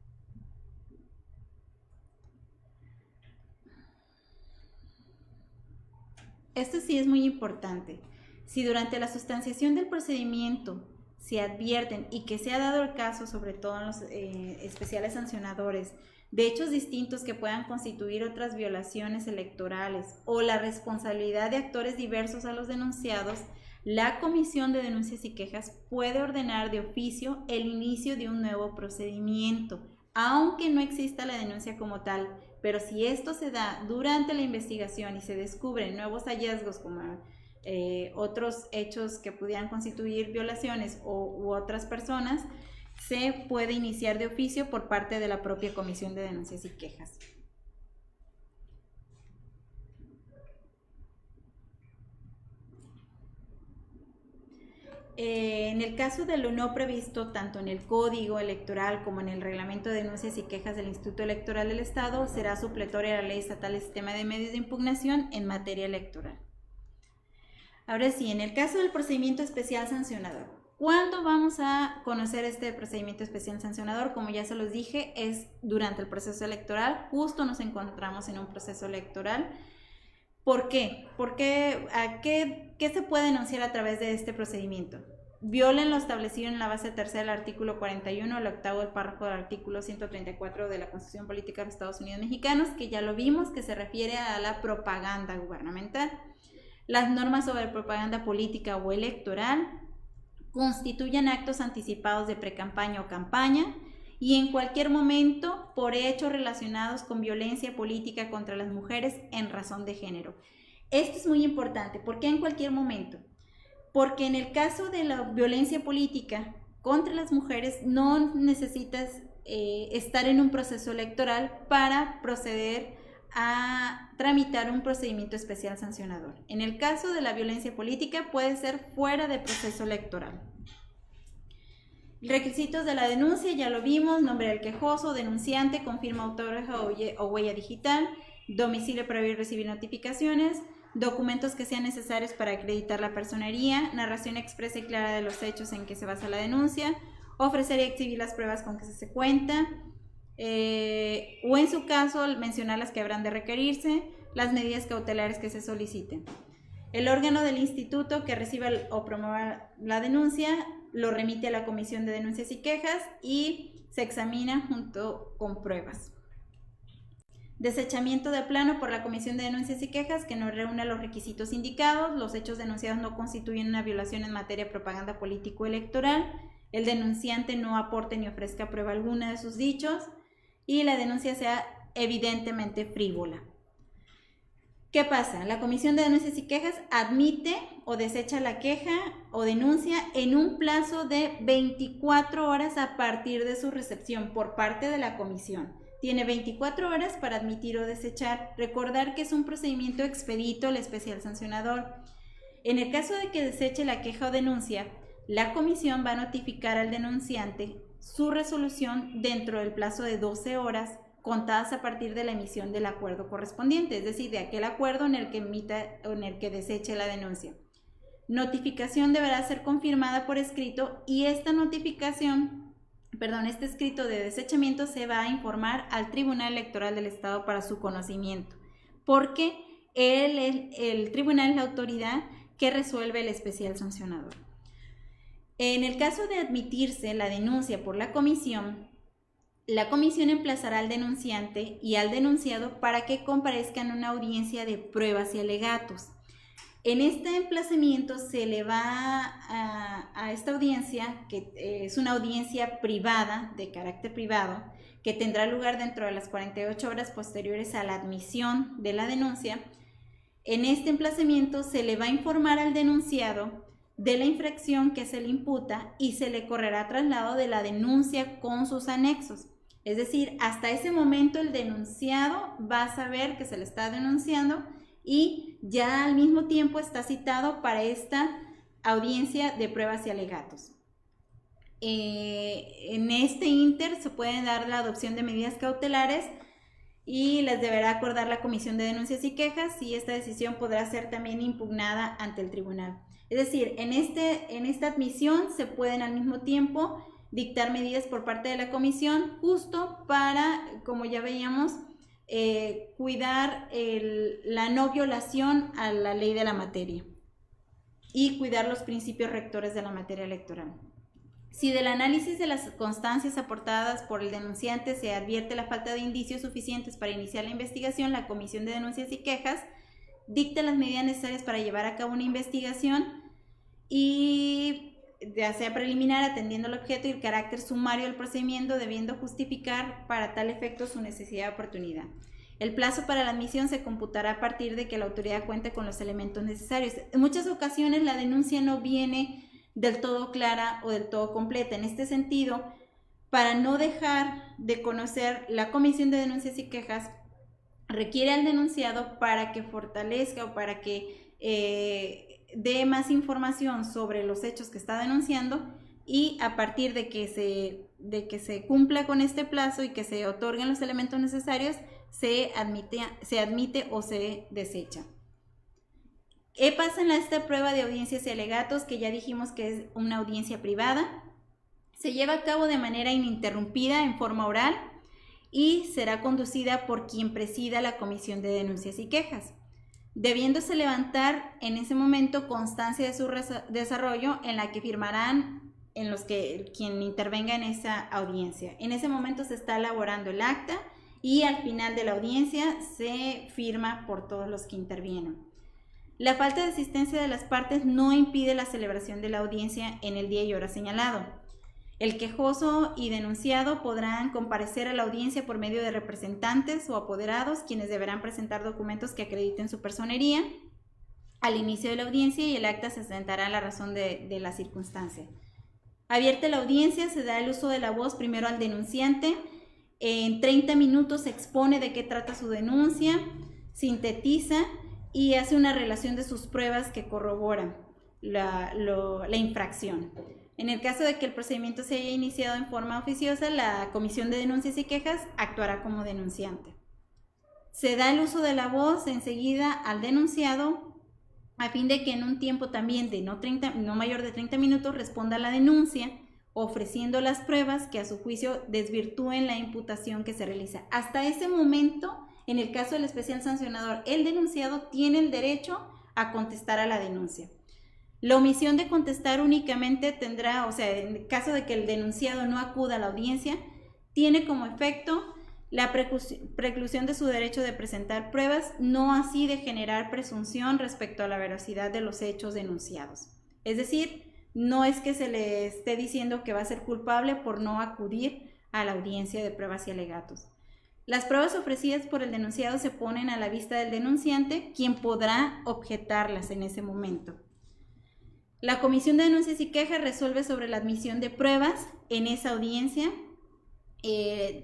Esto sí es muy importante. Si durante la sustanciación del procedimiento se advierten y que se ha dado el caso, sobre todo en los especiales sancionadores, de hechos distintos que puedan constituir otras violaciones electorales o la responsabilidad de actores diversos a los denunciados, la Comisión de Denuncias y Quejas puede ordenar de oficio el inicio de un nuevo procedimiento, aunque no exista la denuncia como tal. Pero si esto se da durante la investigación y se descubren nuevos hallazgos como otros hechos que pudieran constituir violaciones u otras personas, se puede iniciar de oficio por parte de la propia Comisión de Denuncias y Quejas. En el caso de lo no previsto tanto en el Código Electoral como en el Reglamento de Denuncias y Quejas del Instituto Electoral del Estado, será supletoria a la Ley Estatal del Sistema de Medios de Impugnación en materia electoral. Ahora sí, en el caso del procedimiento especial sancionador, ¿cuándo vamos a conocer este procedimiento especial sancionador? Como ya se los dije, es durante el proceso electoral. Justo nos encontramos en un proceso electoral. ¿Por qué? ¿Qué se puede denunciar a través de este procedimiento? Violen lo establecido en la base tercera del artículo 41, el octavo del párrafo del artículo 134 de la Constitución Política de los Estados Unidos Mexicanos, que ya lo vimos, que se refiere a la propaganda gubernamental. Las normas sobre propaganda política o electoral constituyen actos anticipados de precampaña o campaña y en cualquier momento por hechos relacionados con violencia política contra las mujeres en razón de género. Esto es muy importante. ¿Por qué en cualquier momento? Porque en el caso de la violencia política contra las mujeres no necesitas estar en un proceso electoral para proceder a tramitar un procedimiento especial sancionador. En el caso de la violencia política puede ser fuera de proceso electoral. Requisitos de la denuncia, ya lo vimos: nombre del quejoso, denunciante, con firma autógrafa o huella digital, domicilio para recibir notificaciones, documentos que sean necesarios para acreditar la personería, narración expresa y clara de los hechos en que se basa la denuncia, ofrecer y exhibir las pruebas con que se cuenta, o en su caso mencionar las que habrán de requerirse, las medidas cautelares que se soliciten. El órgano del instituto que reciba o promueva la denuncia lo remite a la Comisión de Denuncias y Quejas y se examina junto con pruebas. Desechamiento de plano por la Comisión de Denuncias y Quejas que no reúna los requisitos indicados, los hechos denunciados no constituyen una violación en materia de propaganda político-electoral, el denunciante no aporte ni ofrezca prueba alguna de sus dichos y la denuncia sea evidentemente frívola. ¿Qué pasa? La Comisión de Denuncias y Quejas admite o desecha la queja o denuncia en un plazo de 24 horas a partir de su recepción por parte de la Comisión. Tiene 24 horas para admitir o desechar. Recordar que es un procedimiento expedito el especial sancionador. En el caso de que deseche la queja o denuncia, la Comisión va a notificar al denunciante su resolución dentro del plazo de 12 horas contadas a partir de la emisión del acuerdo correspondiente, es decir, de aquel acuerdo en el que emita o en el que deseche la denuncia. Notificación deberá ser confirmada por escrito y esta este escrito de desechamiento se va a informar al Tribunal Electoral del Estado para su conocimiento, porque el tribunal es la autoridad que resuelve el especial sancionador. En el caso de admitirse la denuncia por la comisión emplazará al denunciante y al denunciado para que comparezcan a una audiencia de pruebas y alegatos. En este emplazamiento se le va a esta audiencia, que es una audiencia privada, de carácter privado, que tendrá lugar dentro de las 48 horas posteriores a la admisión de la denuncia. En este emplazamiento se le va a informar al denunciado de la infracción que se le imputa y se le correrá traslado de la denuncia con sus anexos. Es decir, hasta ese momento el denunciado va a saber que se le está denunciando y ya al mismo tiempo está citado para esta audiencia de pruebas y alegatos. En este ínter se puede dar la adopción de medidas cautelares y las deberá acordar la Comisión de Denuncias y Quejas, y esta decisión podrá ser también impugnada ante el tribunal. Es decir, en esta admisión se pueden al mismo tiempo dictar medidas por parte de la comisión, justo para, como ya veíamos, cuidar la no violación a la ley de la materia y cuidar los principios rectores de la materia electoral. Si del análisis de las constancias aportadas por el denunciante se advierte la falta de indicios suficientes para iniciar la investigación, la Comisión de Denuncias y Quejas dicta las medidas necesarias para llevar a cabo una investigación y ya sea preliminar, atendiendo el objeto y el carácter sumario del procedimiento, debiendo justificar para tal efecto su necesidad de oportunidad. El plazo para la admisión se computará a partir de que la autoridad cuente con los elementos necesarios. En muchas ocasiones la denuncia no viene del todo clara o del todo completa. En este sentido, para no dejar de conocer, la Comisión de Denuncias y Quejas requiere al denunciado para que fortalezca o para que dé más información sobre los hechos que está denunciando, y a partir de que se cumpla con este plazo y que se otorguen los elementos necesarios, se admite o se desecha. ¿Qué pasa en esta prueba de audiencias y alegatos, que ya dijimos que es una audiencia privada? Se lleva a cabo de manera ininterrumpida en forma oral y será conducida por quien presida la Comisión de Denuncias y Quejas, debiéndose levantar en ese momento constancia de su desarrollo en la que firmarán quien intervenga en esa audiencia. En ese momento se está elaborando el acta y al final de la audiencia se firma por todos los que intervienen. La falta de asistencia de las partes no impide la celebración de la audiencia en el día y hora señalado. El quejoso y denunciado podrán comparecer a la audiencia por medio de representantes o apoderados, quienes deberán presentar documentos que acrediten su personería al inicio de la audiencia, y el acta se sentará la razón de la circunstancia. Abierta la audiencia, se da el uso de la voz primero al denunciante. En 30 minutos se expone de qué trata su denuncia, sintetiza y hace una relación de sus pruebas que corroboran la infracción. En el caso de que el procedimiento se haya iniciado en forma oficiosa, la Comisión de Denuncias y Quejas actuará como denunciante. Se da el uso de la voz enseguida al denunciado, a fin de que en un tiempo también de no mayor de 30 minutos responda a la denuncia, ofreciendo las pruebas que a su juicio desvirtúen la imputación que se realiza. Hasta ese momento, en el caso del especial sancionador, el denunciado tiene el derecho a contestar a la denuncia. La omisión de contestar únicamente tendrá, en el caso de que el denunciado no acuda a la audiencia, tiene como efecto la preclusión de su derecho de presentar pruebas, no así de generar presunción respecto a la veracidad de los hechos denunciados. Es decir, no es que se le esté diciendo que va a ser culpable por no acudir a la audiencia de pruebas y alegatos. Las pruebas ofrecidas por el denunciado se ponen a la vista del denunciante, quien podrá objetarlas en ese momento. La Comisión de Denuncias y Quejas resuelve sobre la admisión de pruebas en esa audiencia,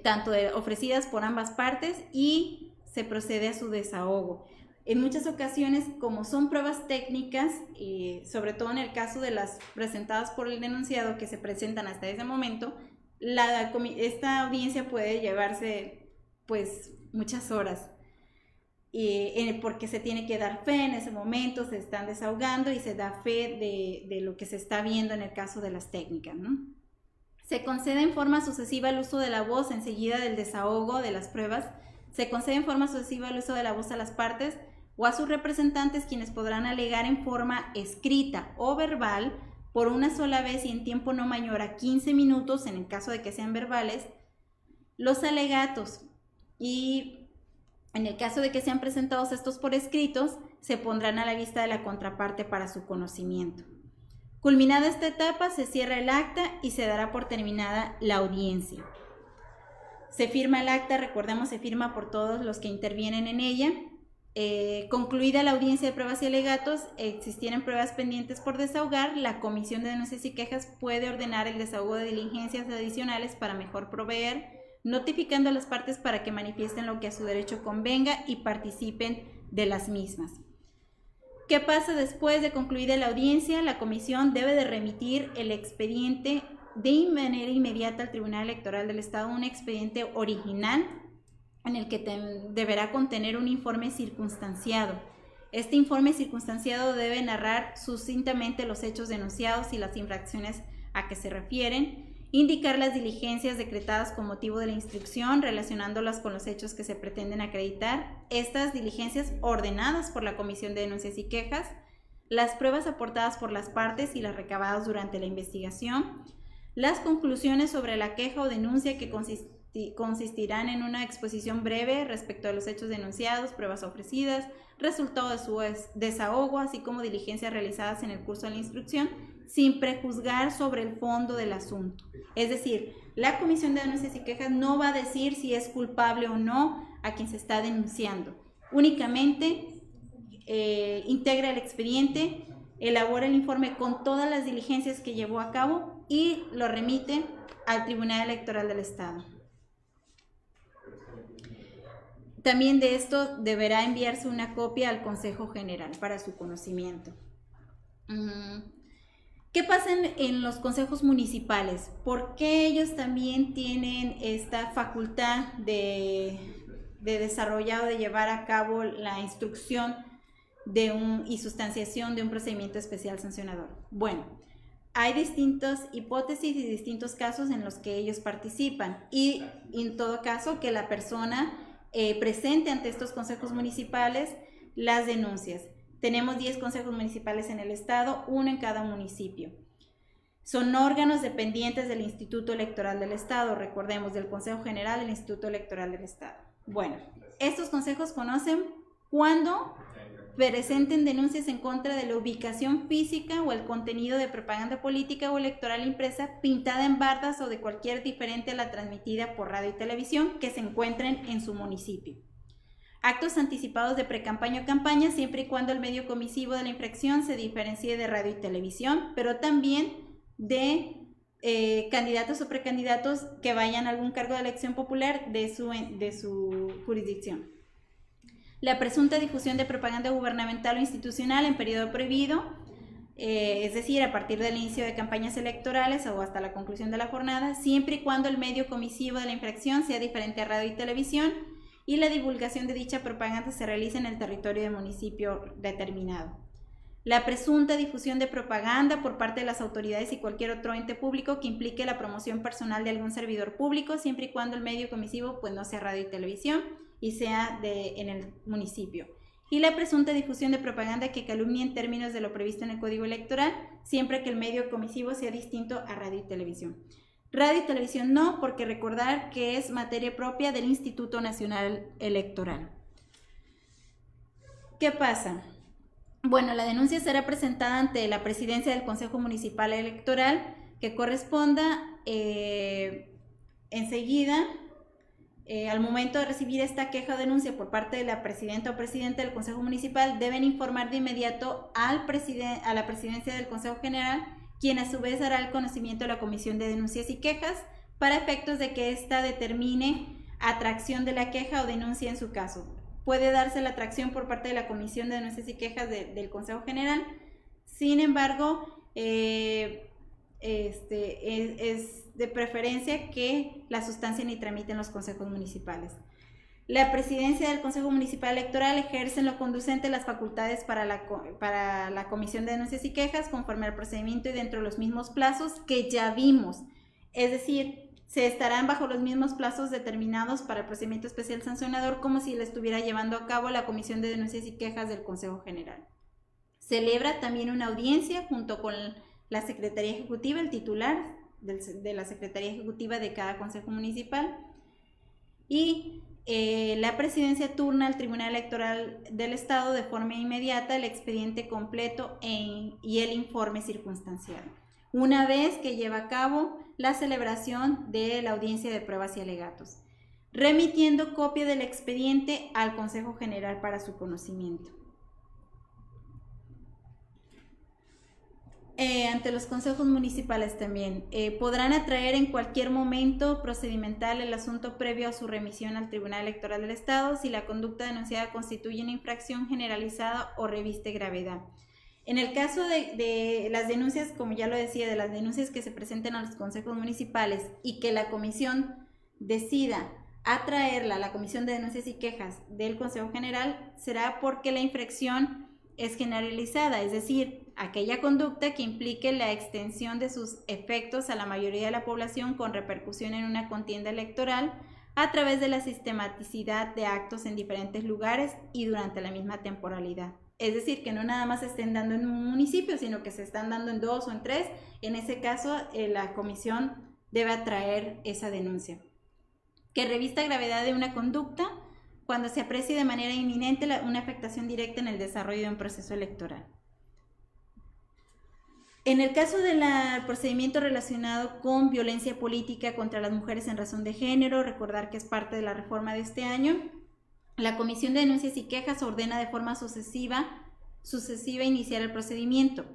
tanto ofrecidas por ambas partes, y se procede a su desahogo. En muchas ocasiones, como son pruebas técnicas, sobre todo en el caso de las presentadas por el denunciado que se presentan hasta ese momento, esta audiencia puede llevarse muchas horas, porque se tiene que dar fe en ese momento, se están desahogando y se da fe de lo que se está viendo en el caso de las técnicas, ¿no? Se concede en forma sucesiva el uso de la voz enseguida del desahogo de las pruebas. Se concede en forma sucesiva el uso de la voz a las partes, o a sus representantes, quienes podrán alegar en forma escrita o verbal por una sola vez y en tiempo no mayor a 15 minutos, en el caso de que sean verbales, los alegatos, y en el caso de que sean presentados estos por escritos, se pondrán a la vista de la contraparte para su conocimiento. Culminada esta etapa, se cierra el acta y se dará por terminada la audiencia. Se firma el acta, recordemos, se firma por todos los que intervienen en ella. Concluida la audiencia de pruebas y alegatos, existieran pruebas pendientes por desahogar, la Comisión de Denuncias y Quejas puede ordenar el desahogo de diligencias adicionales para mejor proveer, notificando a las partes para que manifiesten lo que a su derecho convenga y participen de las mismas. ¿Qué pasa después de concluida la audiencia? La comisión debe de remitir el expediente de manera inmediata al Tribunal Electoral del Estado, un expediente original en el que deberá contener un informe circunstanciado. Este informe circunstanciado debe narrar sucintamente los hechos denunciados y las infracciones a que se refieren, indicar las diligencias decretadas con motivo de la instrucción, relacionándolas con los hechos que se pretenden acreditar, estas diligencias ordenadas por la Comisión de Denuncias y Quejas, las pruebas aportadas por las partes y las recabadas durante la investigación, las conclusiones sobre la queja o denuncia que consistirán en una exposición breve respecto a los hechos denunciados, pruebas ofrecidas, resultado de su desahogo, así como diligencias realizadas en el curso de la instrucción, sin prejuzgar sobre el fondo del asunto. Es decir, la Comisión de Denuncias y Quejas no va a decir si es culpable o no a quien se está denunciando. Únicamente integra el expediente, elabora el informe con todas las diligencias que llevó a cabo y lo remite al Tribunal Electoral del Estado. También de esto deberá enviarse una copia al Consejo General para su conocimiento. ¿Qué pasa en los consejos municipales? ¿Por qué ellos también tienen esta facultad de desarrollar o de llevar a cabo la instrucción y sustanciación de un procedimiento especial sancionador? Bueno, hay distintas hipótesis y distintos casos en los que ellos participan y en todo caso que la persona presente ante estos consejos municipales las denuncias. Tenemos 10 consejos municipales en el estado, uno en cada municipio. Son órganos dependientes del Instituto Electoral del Estado, recordemos, del Consejo General del Instituto Electoral del Estado. Bueno, estos consejos conocen cuando presenten denuncias en contra de la ubicación física o el contenido de propaganda política o electoral impresa pintada en bardas o de cualquier diferente a la transmitida por radio y televisión que se encuentren en su municipio. Actos anticipados de precampaña o campaña siempre y cuando el medio comisivo de la infracción se diferencie de radio y televisión, pero también de candidatos o precandidatos que vayan a algún cargo de elección popular de su jurisdicción. La presunta difusión de propaganda gubernamental o institucional en periodo prohibido, es decir, a partir del inicio de campañas electorales o hasta la conclusión de la jornada, siempre y cuando el medio comisivo de la infracción sea diferente a radio y televisión y la divulgación de dicha propaganda se realiza en el territorio del municipio determinado. La presunta difusión de propaganda por parte de las autoridades y cualquier otro ente público que implique la promoción personal de algún servidor público, siempre y cuando el medio comisivo pues no sea radio y televisión y sea en el municipio. Y la presunta difusión de propaganda que calumnie en términos de lo previsto en el Código Electoral, siempre que el medio comisivo sea distinto a radio y televisión. Radio y televisión no, porque recordar que es materia propia del Instituto Nacional Electoral. ¿Qué pasa? Bueno, la denuncia será presentada ante la presidencia del Consejo Municipal Electoral, que corresponda enseguida, al momento de recibir esta queja o denuncia por parte de la presidenta o presidente del Consejo Municipal, deben informar de inmediato a la presidencia del Consejo General, quien a su vez dará el conocimiento a la Comisión de Denuncias y Quejas para efectos de que ésta determine atracción de la queja o denuncia en su caso. Puede darse la atracción por parte de la Comisión de Denuncias y Quejas del Consejo General, sin embargo, es de preferencia que la sustancien y tramiten los consejos municipales. La presidencia del Consejo Municipal Electoral ejerce en lo conducente las facultades para la Comisión de Denuncias y Quejas conforme al procedimiento y dentro de los mismos plazos que ya vimos. Es decir, se estarán bajo los mismos plazos determinados para el procedimiento especial sancionador como si le estuviera llevando a cabo la Comisión de Denuncias y Quejas del Consejo General. Celebra también una audiencia junto con la Secretaría Ejecutiva, el titular de la Secretaría Ejecutiva de cada Consejo Municipal, y la presidencia turna al Tribunal Electoral del Estado de forma inmediata el expediente completo y el informe circunstancial, una vez que lleva a cabo la celebración de la audiencia de pruebas y alegatos, remitiendo copia del expediente al Consejo General para su conocimiento. Ante los consejos municipales también podrán atraer en cualquier momento procedimental el asunto previo a su remisión al Tribunal Electoral del Estado si la conducta denunciada constituye una infracción generalizada o reviste gravedad. En el caso de las denuncias, como ya lo decía, de las denuncias que se presenten a los consejos municipales y que la comisión decida atraerla a la Comisión de Denuncias y Quejas del Consejo General, será porque la infracción es generalizada, es decir, aquella conducta que implique la extensión de sus efectos a la mayoría de la población con repercusión en una contienda electoral a través de la sistematicidad de actos en diferentes lugares y durante la misma temporalidad. Es decir, que no nada más se estén dando en un municipio, sino que se están dando en 2 o en 3. En ese caso, la comisión debe atraer esa denuncia. Que revista gravedad de una conducta cuando se aprecie de manera inminente una afectación directa en el desarrollo de un proceso electoral. En el caso del procedimiento relacionado con violencia política contra las mujeres en razón de género, recordar que es parte de la reforma de este año, la Comisión de Denuncias y Quejas ordena de forma sucesiva iniciar el procedimiento,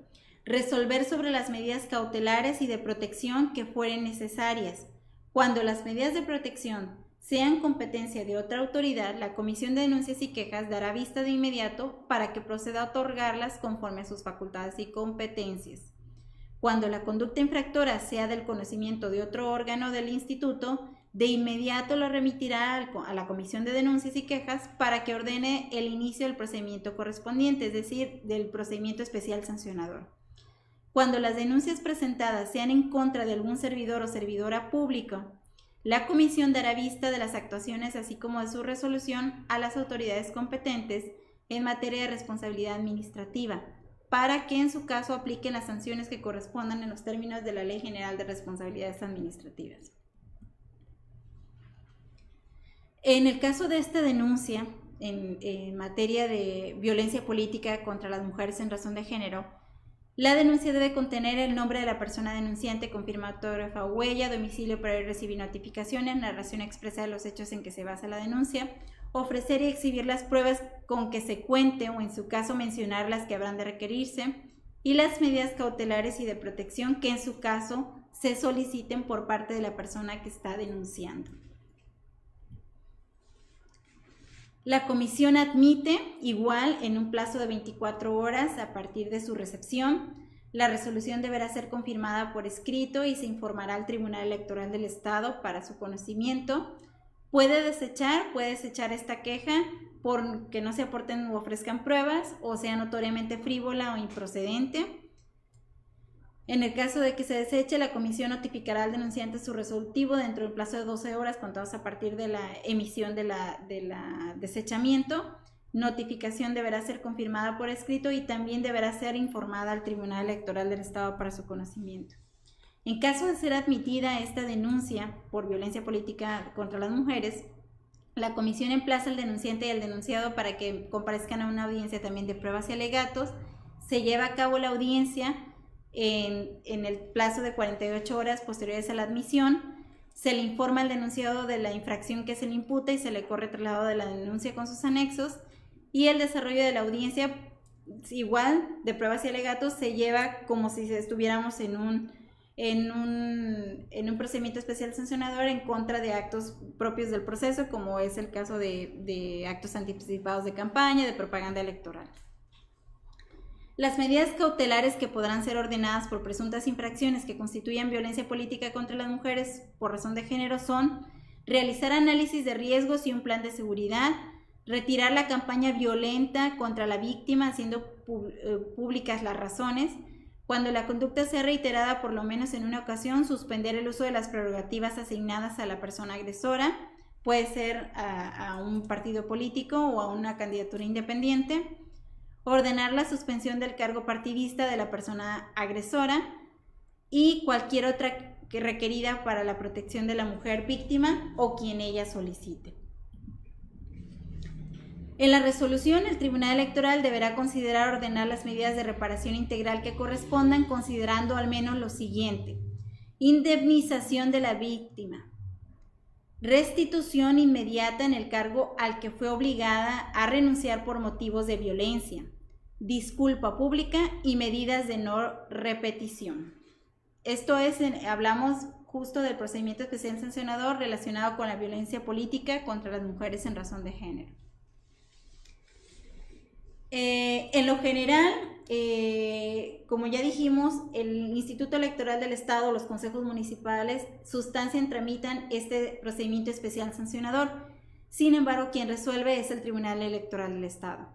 resolver sobre las medidas cautelares y de protección que fueren necesarias. Cuando las medidas de protección sean competencia de otra autoridad, la Comisión de Denuncias y Quejas dará vista de inmediato para que proceda a otorgarlas conforme a sus facultades y competencias. Cuando la conducta infractora sea del conocimiento de otro órgano del instituto, de inmediato lo remitirá a la Comisión de Denuncias y Quejas para que ordene el inicio del procedimiento correspondiente, es decir, del procedimiento especial sancionador. Cuando las denuncias presentadas sean en contra de algún servidor o servidora pública, la comisión dará vista de las actuaciones así como de su resolución a las autoridades competentes en materia de responsabilidad administrativa, para que en su caso apliquen las sanciones que correspondan en los términos de la Ley General de Responsabilidades Administrativas. En el caso de esta denuncia, en materia de violencia política contra las mujeres en razón de género, la denuncia debe contener el nombre de la persona denunciante con firma autógrafa o huella, domicilio para recibir notificaciones, narración expresa de los hechos en que se basa la denuncia, ofrecer y exhibir las pruebas con que se cuente o en su caso mencionar las que habrán de requerirse y las medidas cautelares y de protección que en su caso se soliciten por parte de la persona que está denunciando. La comisión admite, igual en un plazo de 24 horas a partir de su recepción, la resolución deberá ser confirmada por escrito y se informará al Tribunal Electoral del Estado para su conocimiento. Puede desechar esta queja por que no se aporten u ofrezcan pruebas o sea notoriamente frívola o improcedente. En el caso de que se deseche, la comisión notificará al denunciante su resolutivo dentro del plazo de 12 horas contados a partir de la emisión de la desechamiento. Notificación deberá ser confirmada por escrito y también deberá ser informada al Tribunal Electoral del Estado para su conocimiento. En caso de ser admitida esta denuncia por violencia política contra las mujeres, la comisión emplaza al denunciante y al denunciado para que comparezcan a una audiencia también de pruebas y alegatos. Se lleva a cabo la audiencia en el plazo de 48 horas posteriores a la admisión. Se le informa al denunciado de la infracción que se le imputa y se le corre traslado de la denuncia con sus anexos, y el desarrollo de la audiencia igual de pruebas y alegatos se lleva como si estuviéramos en un procedimiento especial sancionador en contra de actos propios del proceso, como es el caso de actos anticipados de campaña, de propaganda electoral. Las medidas cautelares que podrán ser ordenadas por presuntas infracciones que constituyan violencia política contra las mujeres por razón de género son realizar análisis de riesgos y un plan de seguridad, retirar la campaña violenta contra la víctima haciendo públicas las razones, cuando la conducta sea reiterada por lo menos en una ocasión, suspender el uso de las prerrogativas asignadas a la persona agresora, puede ser a un partido político o a una candidatura independiente, ordenar la suspensión del cargo partidista de la persona agresora, y cualquier otra que requerida para la protección de la mujer víctima o quien ella solicite. En la resolución, el Tribunal Electoral deberá considerar ordenar las medidas de reparación integral que correspondan, considerando al menos lo siguiente: indemnización de la víctima, restitución inmediata en el cargo al que fue obligada a renunciar por motivos de violencia, disculpa pública y medidas de no repetición. Esto es, hablamos justo del procedimiento especial sancionador relacionado con la violencia política contra las mujeres en razón de género. En lo general, como ya dijimos, el Instituto Electoral del Estado, los consejos municipales, sustancian, tramitan este procedimiento especial sancionador. Sin embargo, quien resuelve es el Tribunal Electoral del Estado.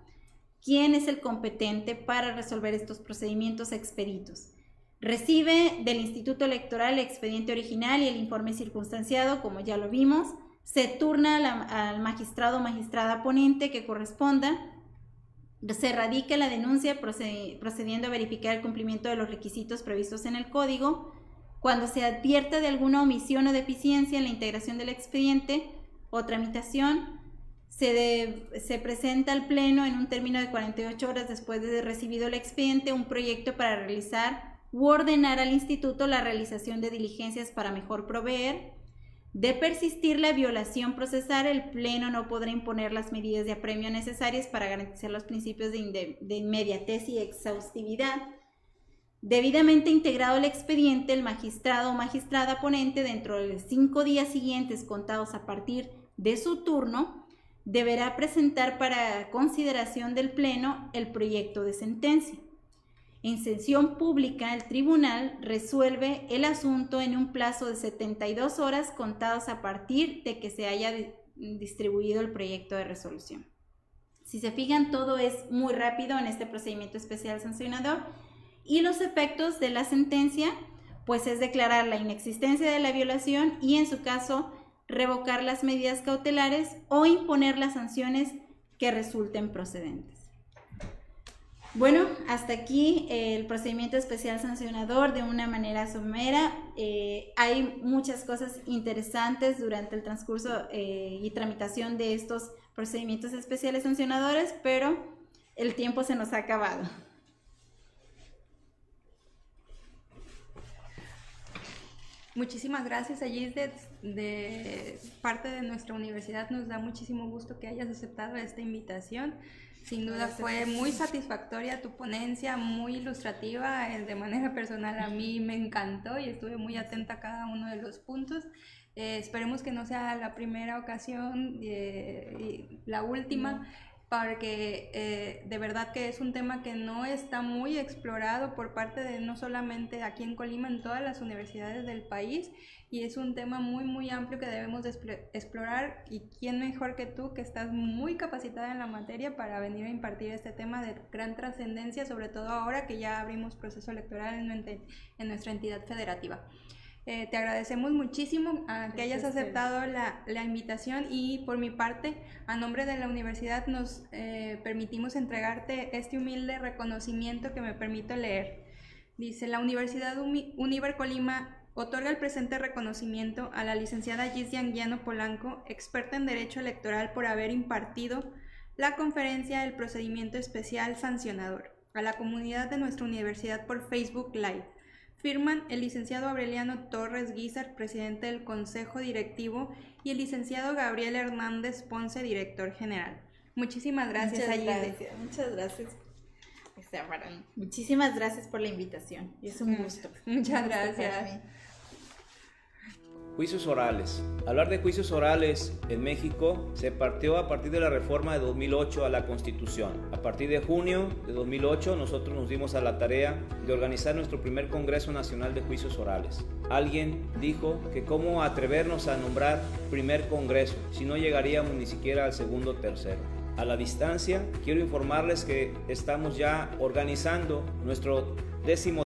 ¿Quién es el competente para resolver estos procedimientos expeditos? Recibe del Instituto Electoral el expediente original y el informe circunstanciado, como ya lo vimos. Se turna al magistrado o magistrada ponente que corresponda. Se radica la denuncia procediendo a verificar el cumplimiento de los requisitos previstos en el código. Cuando se advierta de alguna omisión o deficiencia en la integración del expediente o tramitación, se presenta al Pleno en un término de 48 horas después de recibido el expediente un proyecto para realizar u ordenar al Instituto la realización de diligencias para mejor proveer. De persistir la violación procesal, el Pleno no podrá imponer las medidas de apremio necesarias para garantizar los principios de inmediatez y exhaustividad. Debidamente integrado el expediente, el magistrado o magistrada ponente, dentro de los 5 días siguientes contados a partir de su turno, deberá presentar para consideración del Pleno el proyecto de sentencia. En sesión pública, el tribunal resuelve el asunto en un plazo de 72 horas contados a partir de que se haya distribuido el proyecto de resolución. Si se fijan, todo es muy rápido en este procedimiento especial sancionador, y los efectos de la sentencia pues es declarar la inexistencia de la violación y, en su caso, revocar las medidas cautelares o imponer las sanciones que resulten procedentes. Bueno, hasta aquí el procedimiento especial sancionador de una manera somera. Hay muchas cosas interesantes durante el transcurso y tramitación de estos procedimientos especiales sancionadores, pero el tiempo se nos ha acabado. Muchísimas gracias, Ayis. De parte de nuestra universidad nos da muchísimo gusto que hayas aceptado esta invitación. Sin duda fue muy satisfactoria tu ponencia, muy ilustrativa. De manera personal a mí me encantó y estuve muy atenta a cada uno de los puntos. Esperemos que no sea la primera ocasión y la última, porque de verdad que es un tema que no está muy explorado por parte de no solamente aquí en Colima, en todas las universidades del país, y es un tema muy muy amplio que debemos de explorar, y quién mejor que tú, que estás muy capacitada en la materia, para venir a impartir este tema de gran trascendencia, sobre todo ahora que ya abrimos proceso electoral en nuestra entidad federativa. Te agradecemos muchísimo que hayas aceptado la invitación, y por mi parte, a nombre de la universidad, nos permitimos entregarte este humilde reconocimiento que me permito leer. Dice: la Universidad Univer Colima otorga el presente reconocimiento a la licenciada Ayis Anguiano Polanco, experta en Derecho Electoral, por haber impartido la conferencia del procedimiento especial sancionador a la comunidad de nuestra universidad por Facebook Live. Firman el licenciado Aureliano Torres Guizar, presidente del Consejo Directivo, y el licenciado Gabriel Hernández Ponce, director general. Muchísimas gracias, Ayis. Muchas gracias. Muchísimas gracias por la invitación. Es un gusto. Muchas gracias. Juicios orales. Hablar de juicios orales en México se partió a partir de la reforma de 2008 a la Constitución. A partir de junio de 2008 nosotros nos dimos a la tarea de organizar nuestro primer Congreso Nacional de Juicios Orales. Alguien dijo que cómo atrevernos a nombrar primer Congreso si no llegaríamos ni siquiera al segundo o tercero. A la distancia, quiero informarles que estamos ya organizando nuestro 10º